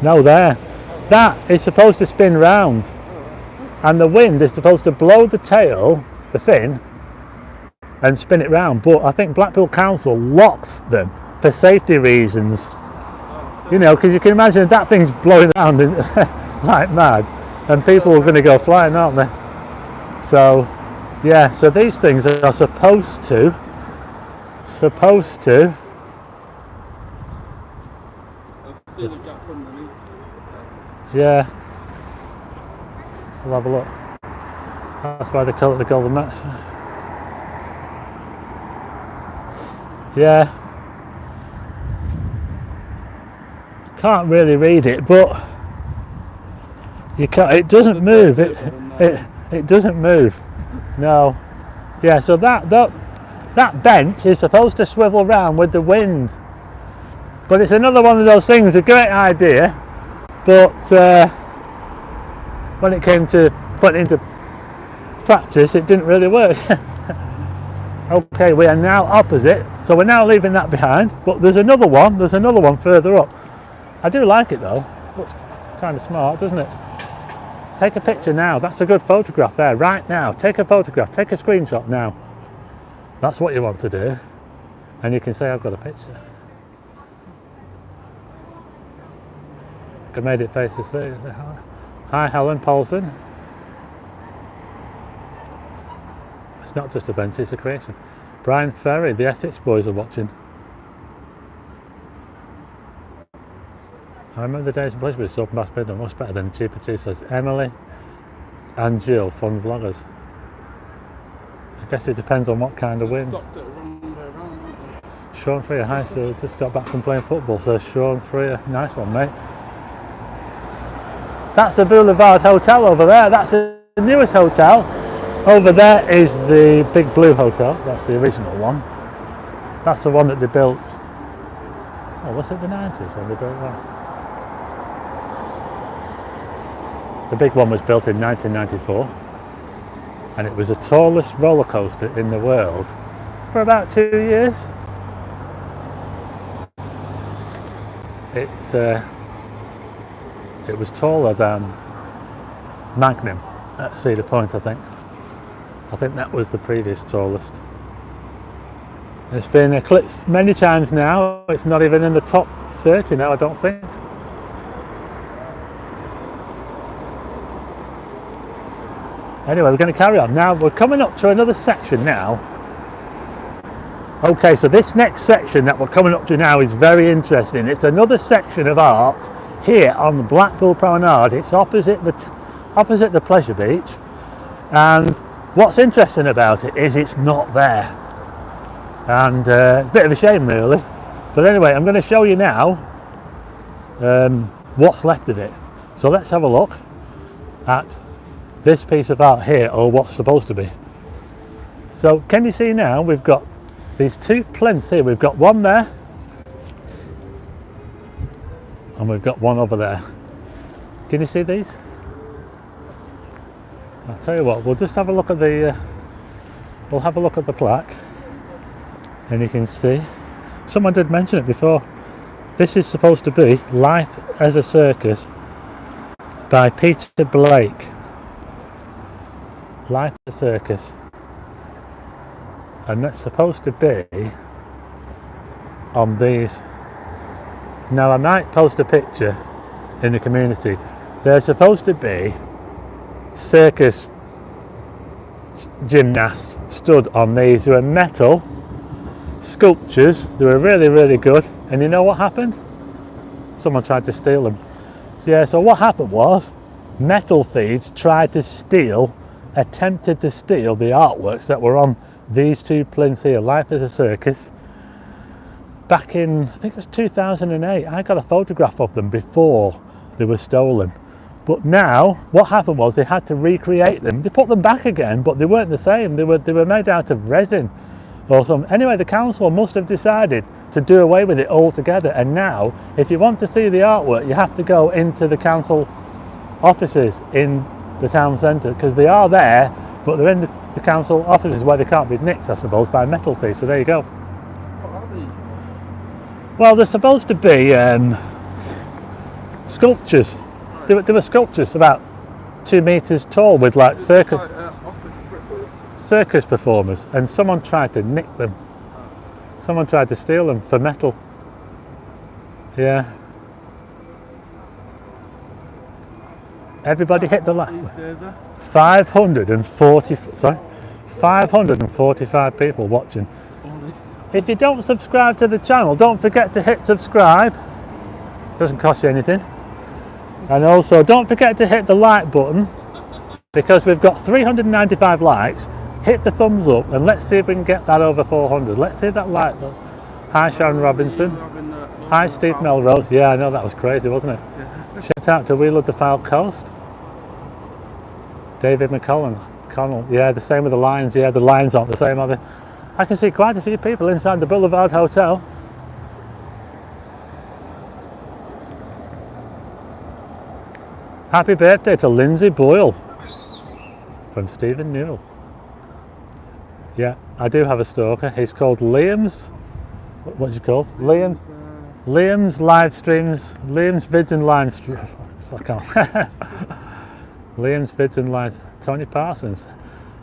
No, there. That is supposed to spin round. And the wind is supposed to blow the tail, the fin, and spin it round. But I think Blackpool Council locked them for safety reasons. You know, because you can imagine that thing's blowing around like mad, and people are going to go flying, aren't they? So, yeah, so these things are supposed to. Yeah. We'll have a look. That's why they call it the Golden Match. Yeah. Can't really read it, but you can't. It doesn't move. It doesn't move. No. Yeah. So that bench is supposed to swivel round with the wind, but it's another one of those things. A great idea, but when it came to putting into practice, it didn't really work. Okay, we are now opposite, so we're now leaving that behind. But there's another one further up. I do like it though. Looks kind of smart, doesn't it? Take a picture now. That's a good photograph there, right now. Take a photograph, take a screenshot now. That's what you want to do. And you can say, I've got a picture. I made it face to see. Hi, Helen Paulson. It's not just a bench, it's a creation. Brian Ferry, the Essex boys are watching. I remember the days of pleasure with soap and bath bed, much better than cheaper tea, says Emily and Jill, fun vloggers. I guess it depends on what kind of wind. Sean Freer, hi, so just got back from playing football, says Sean Freer. Nice one, mate. That's the Boulevard Hotel over there, that's the newest hotel. Over there is the Big Blue Hotel, that's the original one. That's the one that they built, oh, was it the 90s when they built that? The big one was built in 1994, and it was the tallest roller coaster in the world for about 2 years. It was taller than Magnum at Cedar Point, I think. I think that was the previous tallest. It's been eclipsed many times now. It's not even in the top 30 now, I don't think. Anyway, we're going to carry on. Now, we're coming up to another section now. Okay, so this next section that we're coming up to now is very interesting. It's another section of art here on the Blackpool Promenade. It's opposite the pleasure beach. And what's interesting about it is it's not there. And a bit of a shame, really. But anyway, I'm going to show you now what's left of it. So let's have a look at this piece of art here, or what's supposed to be. So can you see now we've got these two plinths here. We've got one there and we've got one over there. Can you see these? I'll tell you what, we'll just have a look at the we'll have a look at the plaque, and you can see someone did mention it before. This is supposed to be Life as a Circus by Peter Blake. Life as a Circus. And that's supposed to be on these. Now I might post a picture in the community. They're supposed to be circus gymnasts stood on these. They were metal sculptures. They were really, really good. And you know what happened? Someone tried to steal them. Yeah, so what happened was metal thieves attempted to steal the artworks that were on these two plinths here, Life as a Circus. Back in, I think it was 2008, I got a photograph of them before they were stolen. But now, what happened was they had to recreate them. They put them back again, but they weren't the same. They were made out of resin or something. Anyway, the council must have decided to do away with it altogether. And now, if you want to see the artwork, you have to go into the council offices in the town centre, because they are there, but they're in the council offices where they can't be nicked, I suppose, by metal thieves. So there you go. What are these? Well, they're supposed to be sculptures. They were sculptures about 2 meters tall with like circus performers, and someone tried to nick them. Someone tried to steal them for metal. Yeah. Everybody hit the like. 545 people watching. If you don't subscribe to the channel, don't forget to hit subscribe. Doesn't cost you anything. And also don't forget to hit the like button, because we've got 395 likes. Hit the thumbs up and let's see if we can get that over 400. Let's see that like. Hi Sharon Robinson. Hi Steve Melrose. Yeah, I know, that was crazy, wasn't it? Yeah. Shout out to We Love the Foul Coast. David Connell. Yeah, the same with the Lions. Yeah, the Lions aren't the same, are they? I can see quite a few people inside the Boulevard Hotel. Happy birthday to Lindsay Boyle from Stephen Newell. Yeah, I do have a stalker. He's called Liam's. What's he called? Liam's live streams. Liam's vids and live streams. I can't. Liam's vids and live. Tony Parsons.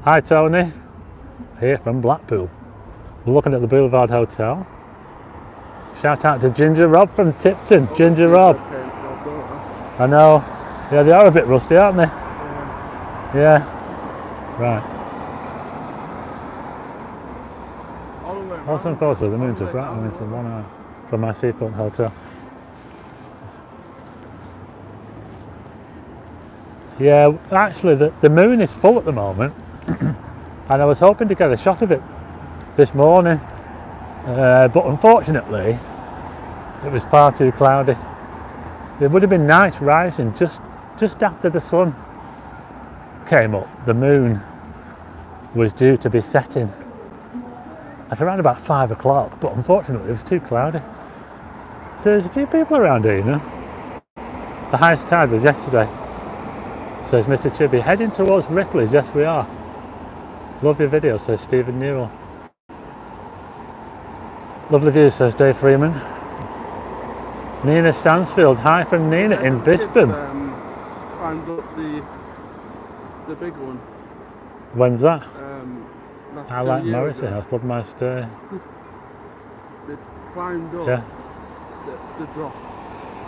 Hi Tony. Here from Blackpool. We're looking at the Boulevard Hotel. Shout out to Ginger Rob from Tipton. Ginger Rob. I know. Yeah, they are a bit rusty, aren't they? Yeah. Right. Awesome photos of the moon to bright into one eye from my seafront hotel. Yeah, actually the moon is full at the moment, and I was hoping to get a shot of it this morning, but unfortunately it was far too cloudy. It would have been nice rising just after the sun came up. The moon was due to be setting at around about 5 o'clock, but unfortunately it was too cloudy. So there's a few people around here, you know. The highest tide was yesterday, says Mr. Chibi. Heading towards Ripley's, yes we are. Love your video, says Stephen Newell. Lovely view, says Dave Freeman. Nina Stansfield, hi from Nina in Bispham. Climbed up the big one. When's that? Last I like 2 years Morrissey ago. House, love my stay. They climbed up Yeah. the drop.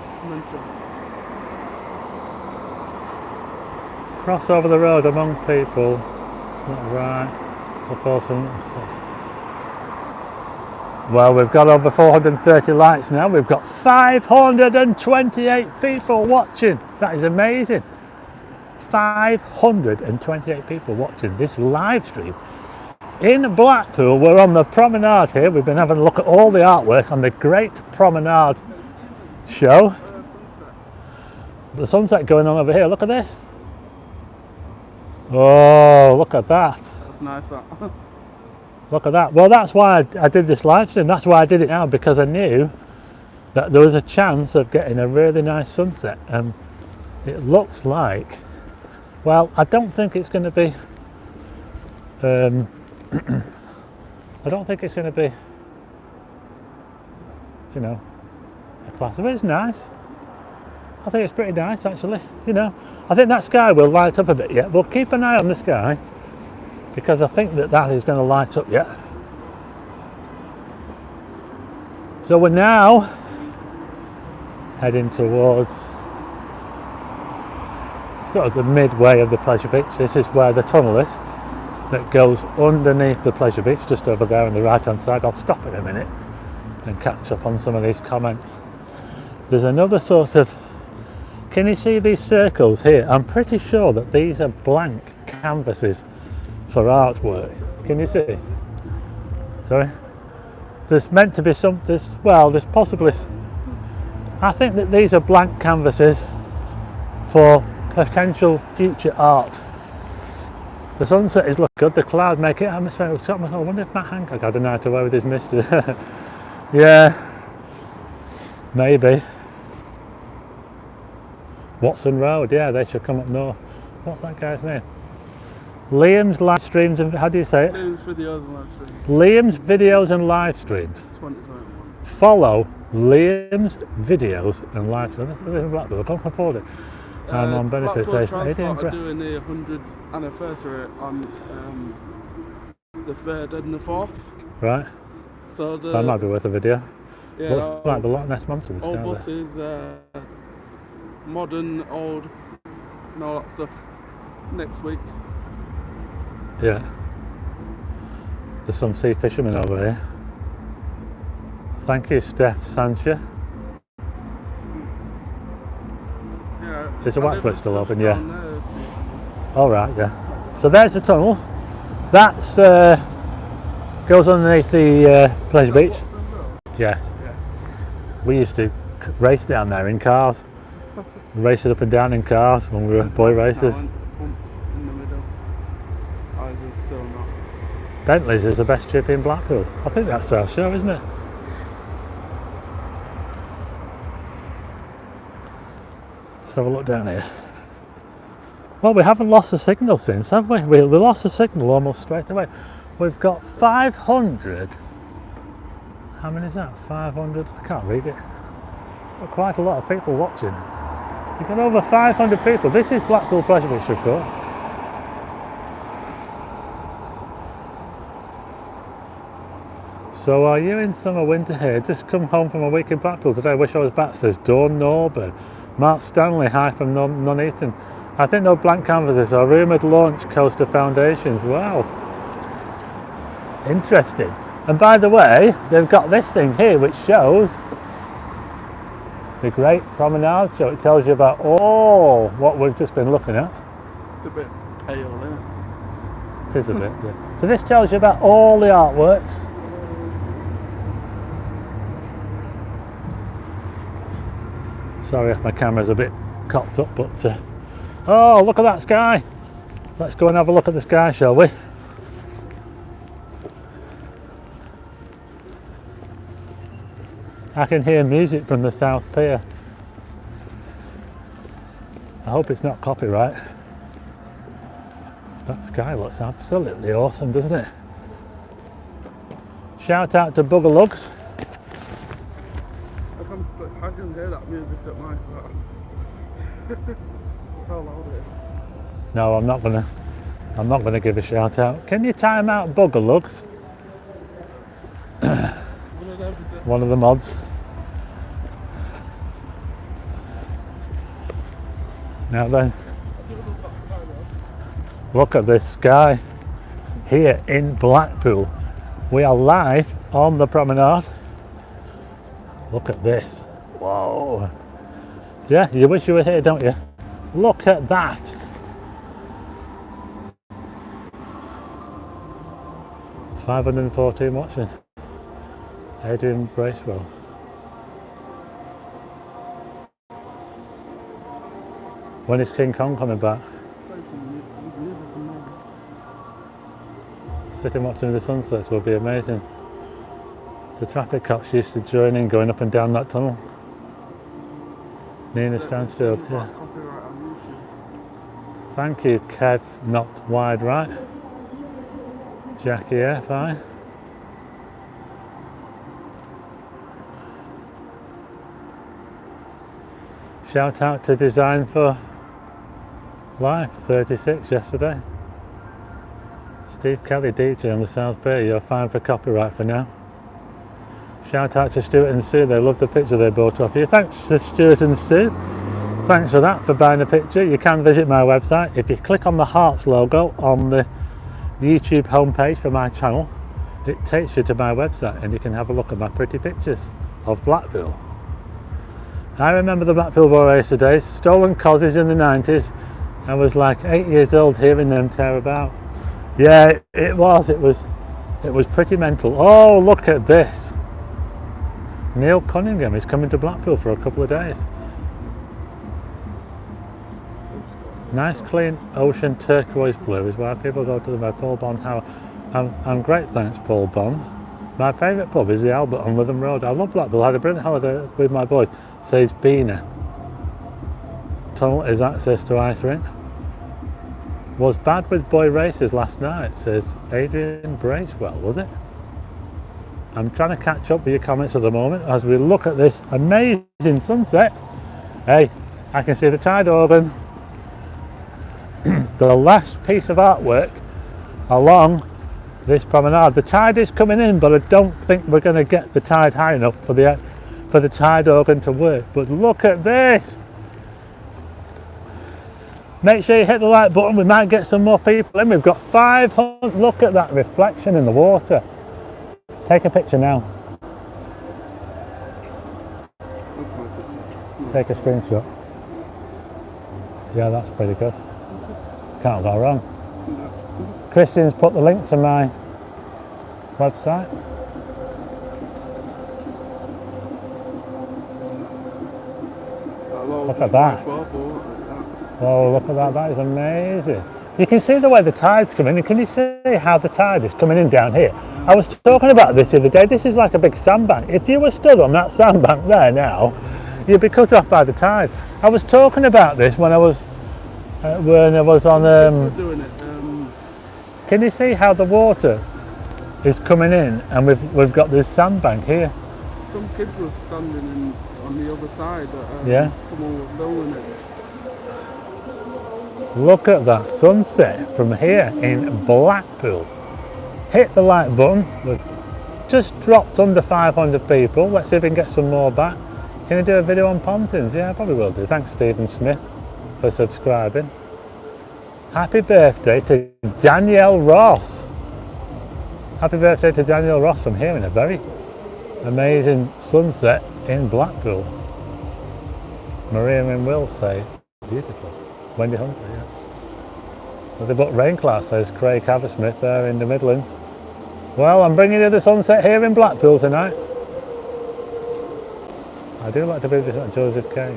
It's mental. Cross over the road among people. It's not right. Up awesome. Well, we've got over 430 likes now. We've got 528 people watching. That is amazing. 528 people watching this live stream in Blackpool. We're on the Promenade here. We've been having a look at all the artwork on the Great Promenade show. the sunset going on over here. Look at this. Oh, look at that. That's nice, that. Look at that. Well, that's why I did this live stream. That's why I did it now, because I knew that there was a chance of getting a really nice sunset. And it looks like, well, I don't think it's going to be, I don't think it's going to be, you know, a class. But it's nice. I think it's pretty nice, actually. You know, I think that sky will light up a bit yet. We'll keep an eye on the sky, because I think that is going to light up yet. So we're now heading towards sort of the midway of the pleasure beach. This is where the tunnel is that goes underneath the pleasure beach, just over there on the right hand side. I'll stop in a minute and catch up on some of these comments. There's another sort of, can you see these circles here? I'm pretty sure that these are blank canvases for artwork. Can you see? Sorry? There's meant to be some, there's possibly, I think that these are blank canvases for potential future art. The sunset is looking good, the clouds make it atmospheric. I wonder if Matt Hancock had a night away with his mistress. Yeah, maybe. Watson Road, yeah, they should come up north. What's that guy's name? Liam's live streams and, how do you say it? Liam's videos and live streams. Liam's videos and live streams. 2021. Follow Liam's videos and live streams. This is Blackpool, I can't afford it. I'm on benefits. Blackpool Transport are doing the 100th anniversary on the 3rd and the 4th. Right. So That might be worth a video. yeah, Looks like the Loch Ness Monster in the old sky there. buses, modern, old, and all that stuff next week. Yeah. There's some sea fishermen over here. Thank you, Steph Sancha. Yeah, Is the I Waxwork live still just open? Yeah. down there. All right, yeah. So there's the tunnel. That's goes underneath the pleasure beach. Yeah. Yeah. We used to race down there in cars. Race it up and down in cars when we were boy racers. Now, bumps in the middle. Ours is still not. Bentley's is the best trip in Blackpool. I think that's our show, isn't it? Let's have a look down here. Well, we haven't lost the signal since, have we? We lost the signal almost straight away. We've got 500. How many is that? 500? I can't read it. Got quite a lot of people watching. You've got over 500 people. This is Blackpool Pleasure Beach, of course. So are you in summer, winter here? Just come home from a week in Blackpool today. Wish I was back, says Dawn Norburn. Mark Stanley, hi from Nuneaton. I think no blank canvases are rumoured launch Coaster Foundations. Wow. Interesting. And by the way, they've got this thing here which shows the Great Promenade. So it tells you about all what we've just been looking at. It's a bit pale, isn't it? It is a bit, yeah. So this tells you about all the artworks. Sorry if my camera's a bit cocked up, but oh, look at that sky. Let's go and have a look at the sky, shall we? I can hear music from the South Pier. I hope it's not copyright. That sky looks absolutely awesome, doesn't it? Shout out to Buggerlugs. I can hear that music at my flat. That's how loud it is. No, I'm not gonna give a shout out. Can you time out Buggerlugs? One of the mods. Now then, look at this sky here in Blackpool. We are live on the promenade. Look at this. Whoa. Yeah, you wish you were here, don't you? Look at that. $514 watching. Adrian Bracewell. When is King Kong coming back? Sitting watching the sunsets will be amazing. The traffic cops used to join in going up and down that tunnel. Nina Stansfield, yeah. Thank you, Kev, not wide right. Jackie F, hi. Shout out to Design for Life, 36 yesterday. Steve Kelly, DJ on the South Bay, you're fine for copyright for now. Shout out to Stuart and Sue, they loved the picture they bought off you. Thanks to Stuart and Sue. Thanks for that, for buying the picture. You can visit my website. If you click on the Hearts logo on the YouTube homepage for my channel, it takes you to my website and you can have a look at my pretty pictures of Blackpool. I remember the Blackpool War Racer days, stolen cozzies in the 90s. I was like 8 years old hearing them tear about. Yeah, it was pretty mental. Oh, look at this. Neil Cunningham is coming to Blackpool for a couple of days. Nice clean ocean turquoise blue is why people go to the Paul Bond House. I'm great, thanks Paul Bond. My favourite pub is the Albert on Lytham Road. I love Blackpool, I had a brilliant holiday with my boys. Says Beena. Tunnel is access to Ice-Rink. Was bad with boy races last night, says Adrian Bracewell, was it? I'm trying to catch up with your comments at the moment as we look at this amazing sunset. Hey, I can see the tide organ. The last piece of artwork along this promenade. The tide is coming in, but I don't think we're going to get the tide high enough for the tide organ to work. But look at this. Make sure you hit the like button, we might get some more people in. We've got 500, look at that reflection in the water. Take a picture now. Take a screenshot. Yeah, that's pretty good. Can't go wrong. Christian's put the link to my website. Look at that. Oh, look at that, that is amazing. You can see the way the tide's coming in. Can you see how the tide is coming in down here? I was talking about this the other day. This is like a big sandbank. If you were stood on that sandbank there now, you'd be cut off by the tide. I was talking about this when I was on. Can you see how the water is coming in, and we've got this sandbank here. Some kids were standing on the other side. Yeah. Someone was filming it. Look at that sunset from here in Blackpool. Hit the like button. We've just dropped under 500 people. Let's see if we can get some more back. Can you do a video on Pontins? Yeah, I probably will do. Thanks Stephen Smith for subscribing. Happy birthday to Danielle Ross. Happy birthday to Danielle Ross from here in a very amazing sunset in Blackpool. Maria and Will say, beautiful. Wendy Hunter, yeah. Well, they booked rain class, says Craig Haversmith there in the Midlands. Well, I'm bringing you the sunset here in Blackpool tonight. I do like to be this at Joseph Kane.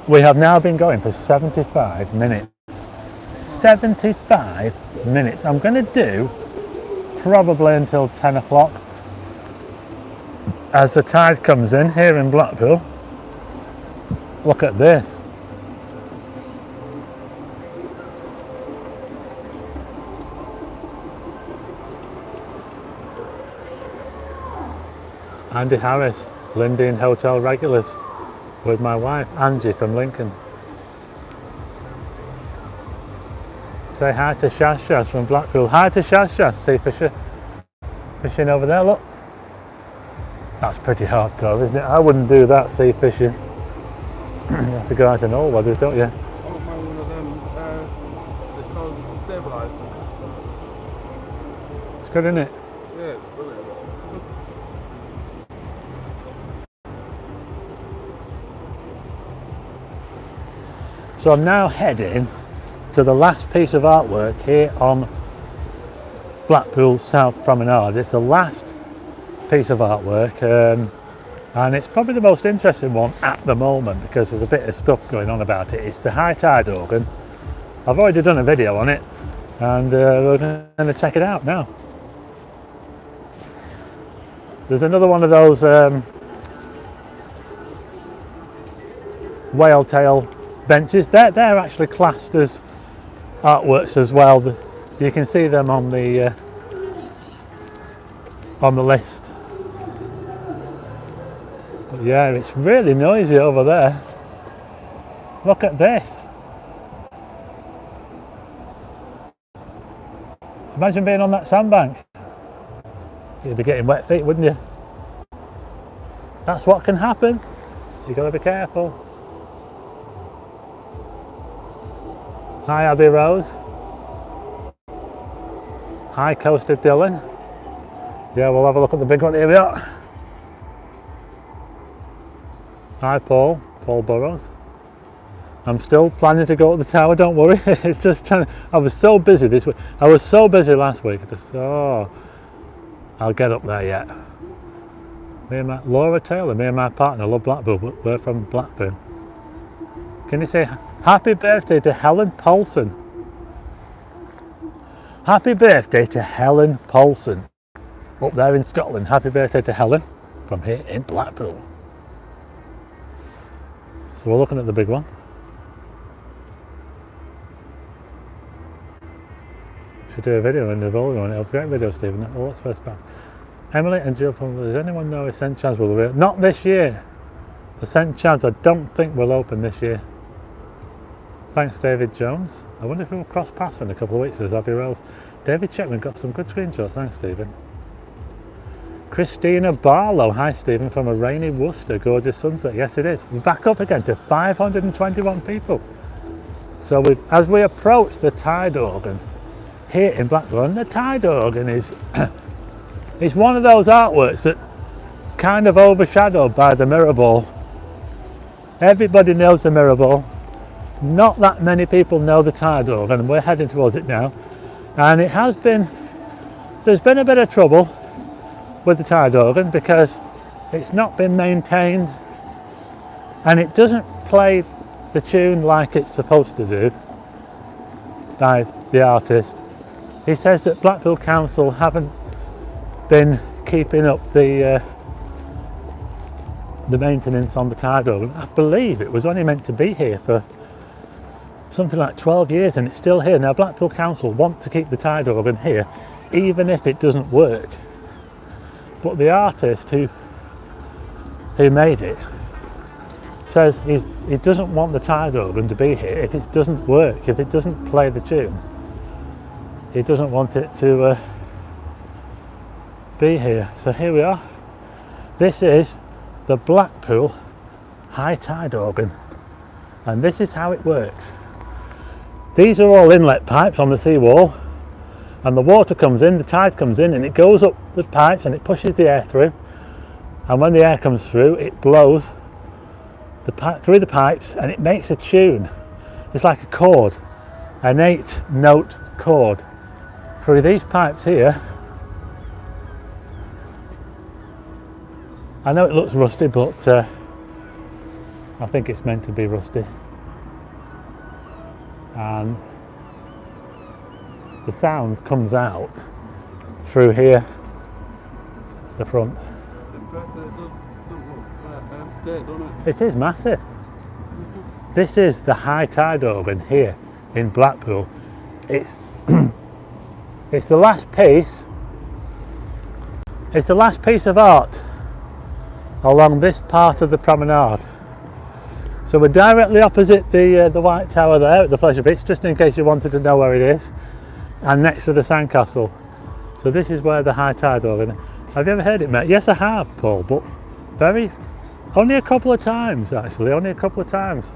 We have now been going for 75 minutes. 75 minutes. I'm going to do probably until 10 o'clock as the tide comes in here in Blackpool. Look at this. Andy Harris, Lindy Hotel Regulars with my wife Angie from Lincoln. Say hi to Shaz Shaz from Blackpool. Hi to Shaz Shaz. See Fisher fishing over there, look. That's pretty hardcore, isn't it? I wouldn't do that, sea fishing. You have to go out in all weathers, don't you? I don't mind one of them because stabilisers. It's good, isn't it? Yeah, it's brilliant. So I'm now heading to the last piece of artwork here on Blackpool South Promenade. It's the last piece of artwork. And it's probably the most interesting one at the moment because there's a bit of stuff going on about it. It's the high tide organ. I've already done a video on it, and we're going to check it out now. There's another one of those whale tail benches. They're actually classed as artworks as well. You can see them on the list. But yeah, it's really noisy over there. Look at this. Imagine being on that sandbank. You'd be getting wet feet, wouldn't you? That's what can happen. You've got to be careful. Hi Abbey Rose. Hi Coast of Dillon. Yeah, we'll have a look at the big one. Here we are. Hi Paul Burrows. I'm still planning to go to the tower, don't worry. It's just I was so busy this week. I was so busy last week. I'll get up there yet. Laura Taylor, me and my partner love Blackpool, but we're from Blackburn. Can you say happy birthday to Helen Paulson? Happy birthday to Helen Paulson. Up there in Scotland. Happy birthday to Helen from here in Blackpool. So we're looking at the big one. Should do a video in the volume on it. A great video, Stephen. Oh, what's first back? Emily and Jill from. Does anyone know if St Chad's will be? Not this year. The St Chad's I don't think will open this year. Thanks, David Jones. I wonder if we'll cross paths in a couple of weeks as Abbey Rose. David Checkman got some good screenshots. Thanks, Stephen. Christina Barlow. Hi, Stephen, from a rainy Worcester. Gorgeous sunset. Yes, it is. We're back up again to 521 people. So as we approach the tide organ here in Blackpool, and the tide organ is it's one of those artworks that kind of overshadowed by the mirror ball. Everybody knows the mirror ball. Not that many people know the tide organ, and we're heading towards it now. And there's been a bit of trouble with the tide organ because it's not been maintained and it doesn't play the tune like it's supposed to do by the artist. He says that Blackpool Council haven't been keeping up the maintenance on the tide organ. I believe it was only meant to be here for something like 12 years and it's still here. Now Blackpool Council want to keep the tide organ here even if it doesn't work. But the artist who made it says he doesn't want the tide organ to be here if it doesn't work, if it doesn't play the tune. He doesn't want it to be here. So here we are. This is the Blackpool high tide organ, and this is how it works. These are all inlet pipes on the seawall, and the water comes in, the tide comes in, and it goes up the pipes and it pushes the air through, and when the air comes through it blows through the pipes and it makes a tune. It's like a chord, an 8-note chord through these pipes here. I know it looks rusty, but I think it's meant to be rusty, and the sound comes out through here, the front. It is massive. This is the high tide organ here in Blackpool. It's it's the last piece. It's the last piece of art along this part of the promenade. So we're directly opposite the White Tower there at the Pleasure Beach, just in case you wanted to know where it is, and next to the sandcastle. So this is where the high tide organ. Have you ever heard it, mate? Yes, I have, Paul, but only a couple of times actually, only a couple of times.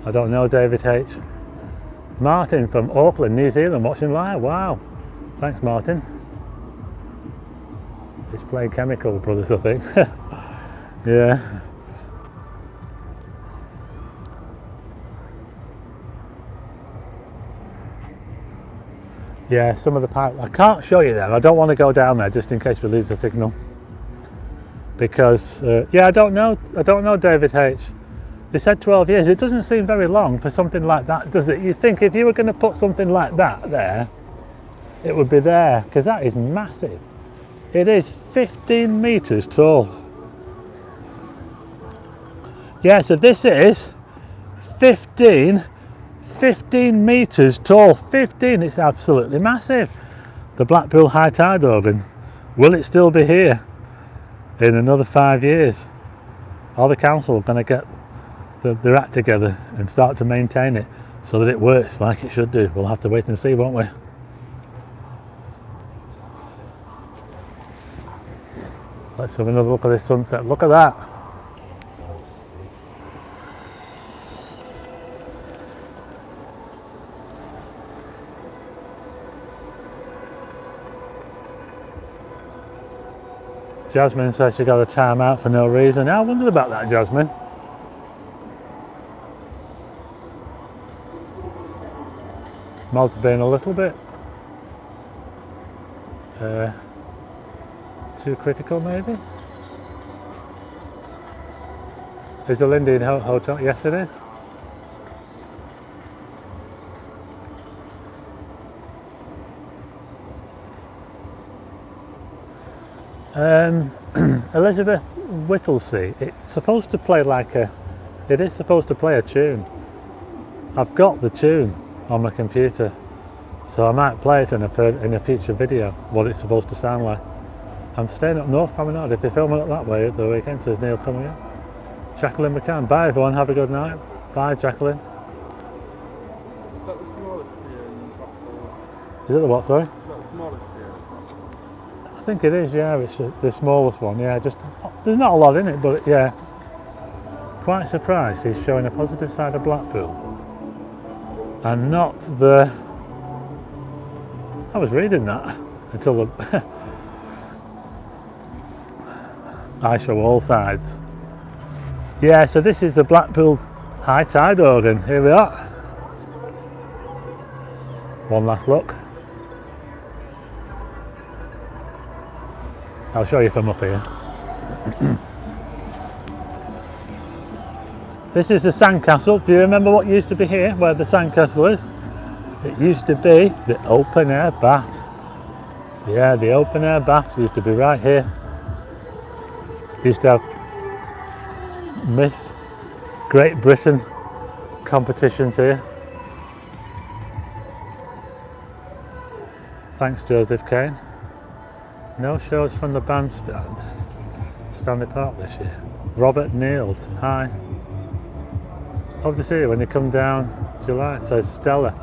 I don't know, David H. Martin from Auckland, New Zealand, watching live. Wow, thanks, Martin. It's playing Chemical Brothers, I think. Yeah. Yeah, some of the pipe. I can't show you them. I don't want to go down there just in case we lose the signal. because yeah, I don't know David H. They said 12 years. It doesn't seem very long for something like that, does it? You think if you were going to put something like that there, it would be there, because that is massive. It is 15 metres tall. Yeah, so this is 15 metres tall. 15, it's absolutely massive. The Blackpool High Tide organ. Will it still be here in another 5 years? Are the council going to get their act together and start to maintain it so that it works like it should do? We'll have to wait and see, won't we? Let's have another look at this sunset. Look at that. Jasmine says she got a time out for no reason. I wondered about that, Jasmine. Mod's been a little bit too critical, maybe. Is the Lindy in hotel? Yes, it is. Elizabeth Whittlesey. It's supposed to play like a. It is supposed to play a tune. I've got the tune on my computer, so I might play it in a future video. What it's supposed to sound like. I'm staying up North Promenade. If you're filming up that way at the weekend, says Neil coming in. Jacqueline McCann. Bye everyone. Have a good night. Bye, Jacqueline. Is that the smallest pier in Blackpool? Is it the what? Sorry. Is that the smallest pier? I think it is. Yeah, it's the smallest one. Yeah, just there's not a lot in it, but yeah. Quite surprised he's showing a positive side of Blackpool, and not the. I was reading that until the. I show all sides. Yeah, so this is the Blackpool High Tide organ. Here we are. One last look. I'll show you from up here. This is the sandcastle. Do you remember what used to be here, where the sandcastle is? It used to be the open air baths. Yeah, the open air baths used to be right here. Used to have Miss Great Britain competitions here. Thanks, Joseph Kane. No shows from the bandstand. Stanley Park this year. Robert Niels, hi. Hope to see you when you come down July, says Stella.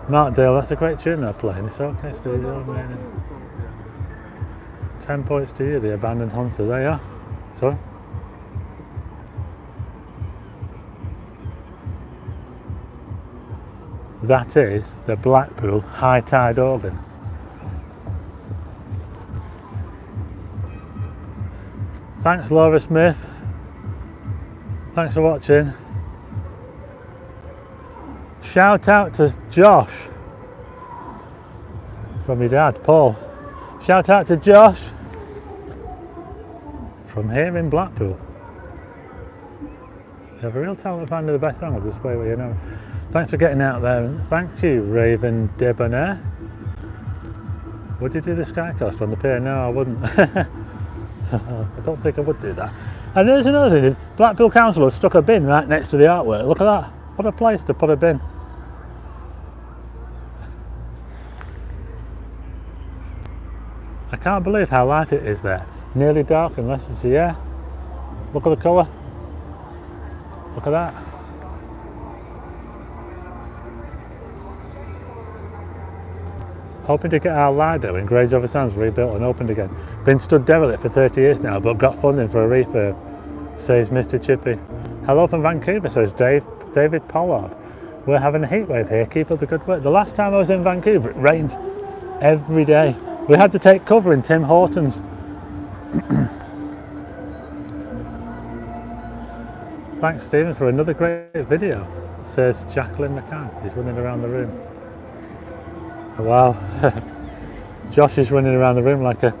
Mark Dale, that's a great tune they're playing. It's okay, studio remaining. 10 points to you, the abandoned hunter. There you are. Sorry. That is the Blackpool High Tide organ. Thanks, Laura Smith. Thanks for watching. Shout out to Josh from your dad, Paul. Shout out to Josh from here in Blackpool. You have a real talent finding the best angle, just wait where you know. Thanks for getting out there, and thank you, Raven Debonair. Would you do the Skycoast on the pier? No, I wouldn't. I don't think I would do that. And there's another thing, the Blackpool Council have stuck a bin right next to the artwork. Look at that. What a place to put a bin. I can't believe how light it is there. Nearly dark unless it's yeah. Look at the colour. Look at that. Hoping to get our Lido in Grange-over Sands rebuilt and opened again. Been stood derelict for 30 years now, but got funding for a refurb, says Mr. Chippy. Hello from Vancouver, says David Pollard. We're having a heat wave here, keep up the good work. The last time I was in Vancouver, it rained every day. We had to take cover in Tim Hortons. Thanks, Stephen, for another great video, says Jacqueline McCann. He's running around the room. Wow. Josh is running around the room like a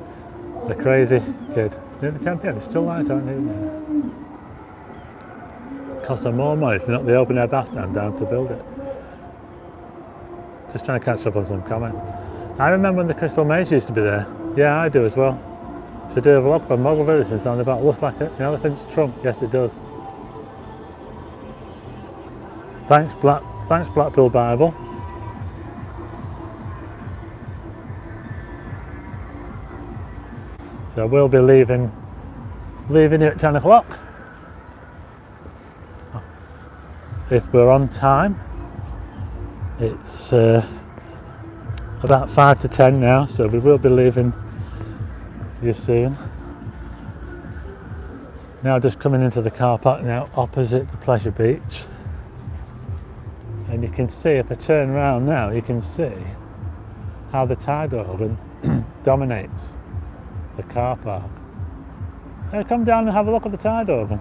crazy kid. It's nearly 10 p.m. It's still light out here. Costs them more money to knock the open air bandstand down to build it. Just trying to catch up on some comments. I remember when the Crystal Maze used to be there. Yeah, I do as well. Should do a vlog for Model Village and sound about looks like an elephant's trunk. Yes, it does. Thanks Blackpool Bible. So we'll be leaving here at 10 o'clock. If we're on time. It's about 5 to 10 now, so we will be leaving you soon. Now just coming into the car park now opposite the Pleasure Beach. And you can see, if I turn around now, you can see how the tide organ dominates the car park. Now come down and have a look at the tide organ.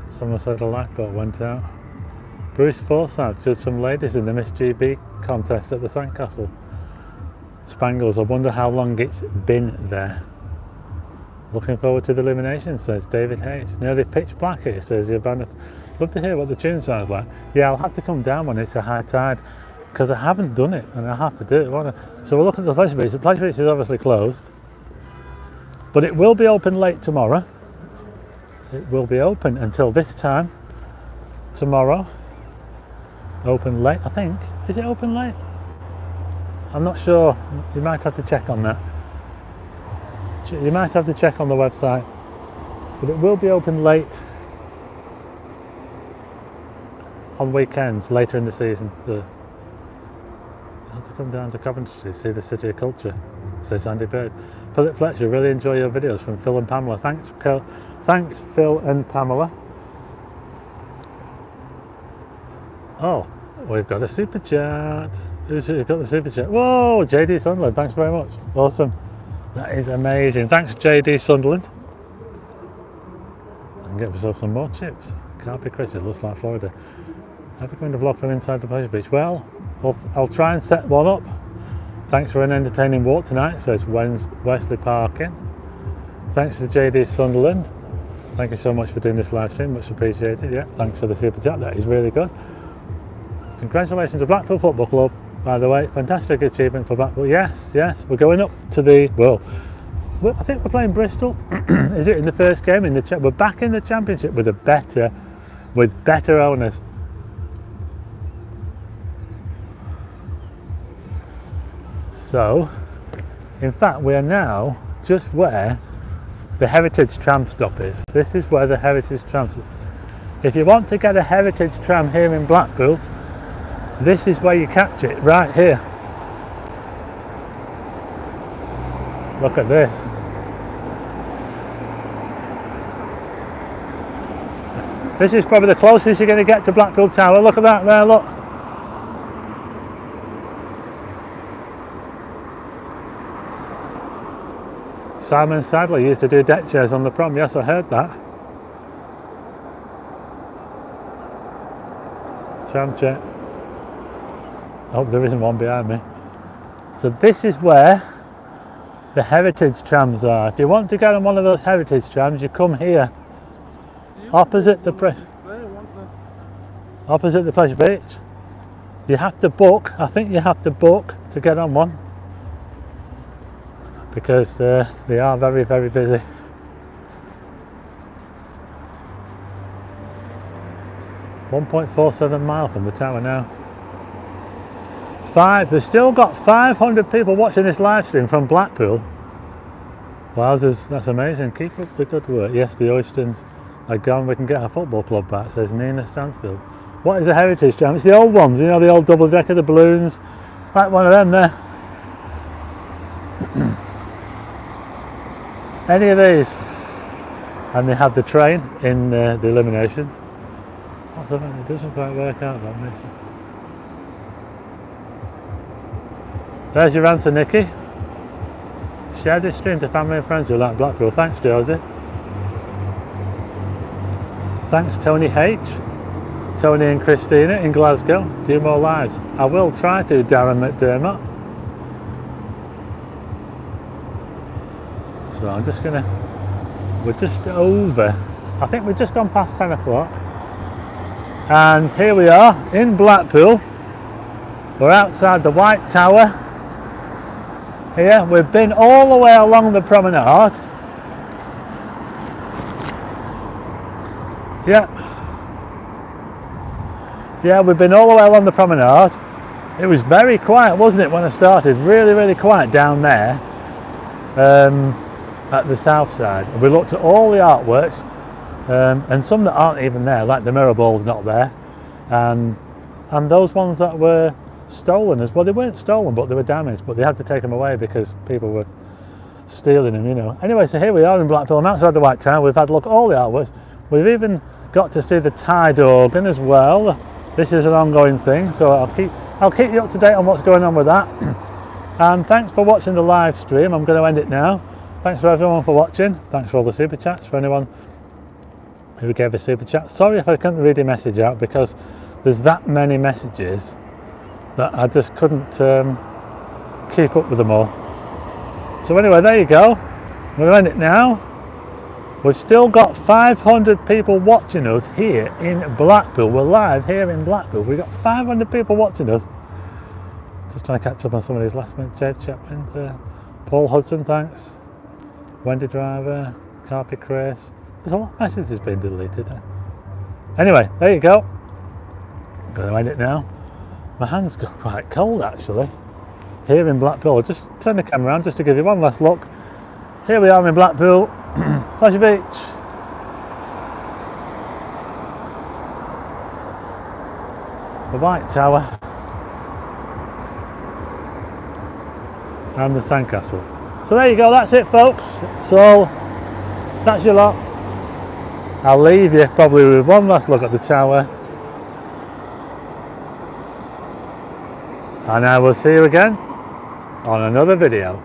Someone said a lifeboat went out. Bruce Forsyth judged some ladies in the Miss GB contest at the Sandcastle. Spangles, I wonder how long it's been there. Looking forward to the illumination, says David H. Nearly pitch black here, says the band. Love to hear what the tune sounds like. Yeah, I'll have to come down when it's a high tide, because I haven't done it and I have to do it, won't I? So we'll look at the Pleasure Beach. The Pleasure Beach is obviously closed, but it will be open late tomorrow. It will be open until this time tomorrow. Open late, I think. Is it open late? I'm not sure. You might have to check on that. You might have to check on the website. But it will be open late on weekends later in the season. So I'll have to come down to Coventry to see the City of Culture, says Andy Bird. Philip Fletcher, really enjoy your videos from Phil and Pamela. Thanks Phil and Pamela. Oh, we've got a super chat. Who's got the super chat? Whoa, JD Sunderland, thanks very much. Awesome. That is amazing. Thanks, JD Sunderland. I can get myself some more chips. Can't be crazy, it looks like Florida. Have you going to vlog from inside the Pleasure Beach? Well, I'll try and set one up. Thanks for an entertaining walk tonight, says Wesley Parkin. Thanks to JD Sunderland. Thank you so much for doing this live stream, much appreciated. Yeah, thanks for the super chat, that is really good. Congratulations to Blackpool Football Club, by the way, fantastic achievement for Blackpool. Yes, we're going up to the, well, I think we're playing Bristol. Is it in the first game? We're back in the Championship with better owners. So, in fact, we are now just where the Heritage tram stop is. This is where the Heritage tram is. If you want to get a Heritage tram here in Blackpool, this is where you catch it, right here. Look at this. This is probably the closest you're going to get to Blackpool Tower. Look at that there, look. Simon Sadler used to do deck chairs on the prom. Yes, I heard that. Tram chair. Oh, there isn't one behind me. So this is where the Heritage trams are. If you want to get on one of those Heritage trams, you come here, opposite the Pleasure Beach. You have to book. I think you have to book to get on one, because they are very, very busy. .47 mile from the tower now. We've still got 500 people watching this live stream from Blackpool. Wowzers, that's amazing. Keep up the good work. Yes, the Oystons are gone. We can get our football club back, says Nina Stansfield. What is a Heritage tram? It's the old ones, you know, the old double decker, the balloons. Like one of them there. Any of these. And they have the train in the eliminations. What's that? It doesn't quite work out, that makes it. There's your answer, Nikki. Share this stream to family and friends who like Blackpool. Thanks, Josie. Thanks, Tony H. Tony and Christina in Glasgow, do more lives. I will try to, Darren McDermott. So I'm just gonna, we're just over, I think we've just gone past 10 o'clock. And here we are in Blackpool. We're outside the White Tower. Here, we've been all the way along the promenade. Yeah, we've been all the way along the promenade. It was very quiet, wasn't it, when I started? Really, really quiet down there at the south side. We looked at all the artworks and some that aren't even there, like the mirror ball's not there. And those ones that were stolen as well, they weren't stolen, but they were damaged, but they had to take them away because people were stealing them, you know. Anyway, so here we are in Blackpool. I'm outside the White Tower. We've had a look at all the artworks. We've even got to see the tide organ as well. This is an ongoing thing, so I'll keep you up to date on what's going on with that. And thanks for watching the live stream. I'm going to end it now. Thanks for everyone for watching. Thanks for all the super chats, for anyone who gave a super chat. Sorry if I couldn't read your message out, because there's that many messages that I just couldn't keep up with them all. So anyway, there you go. I'm going to end it now. We've still got 500 people watching us here in Blackpool. We're live here in Blackpool. We've got 500 people watching us. Just trying to catch up on some of these last minute. Jade Chapman, Paul Hudson, thanks. Wendy Driver, Carpy Chris. There's a lot of messages being deleted. Anyway, there you go. I'm going to end it now. My hands got quite cold actually. Here in Blackpool. I'll just turn the camera around just to give you one last look. Here we are in Blackpool. Pleasure Beach. The White Tower. And the sandcastle. So there you go, that's it folks. So that's your lot. I'll leave you probably with one last look at the tower. And I will see you again on another video.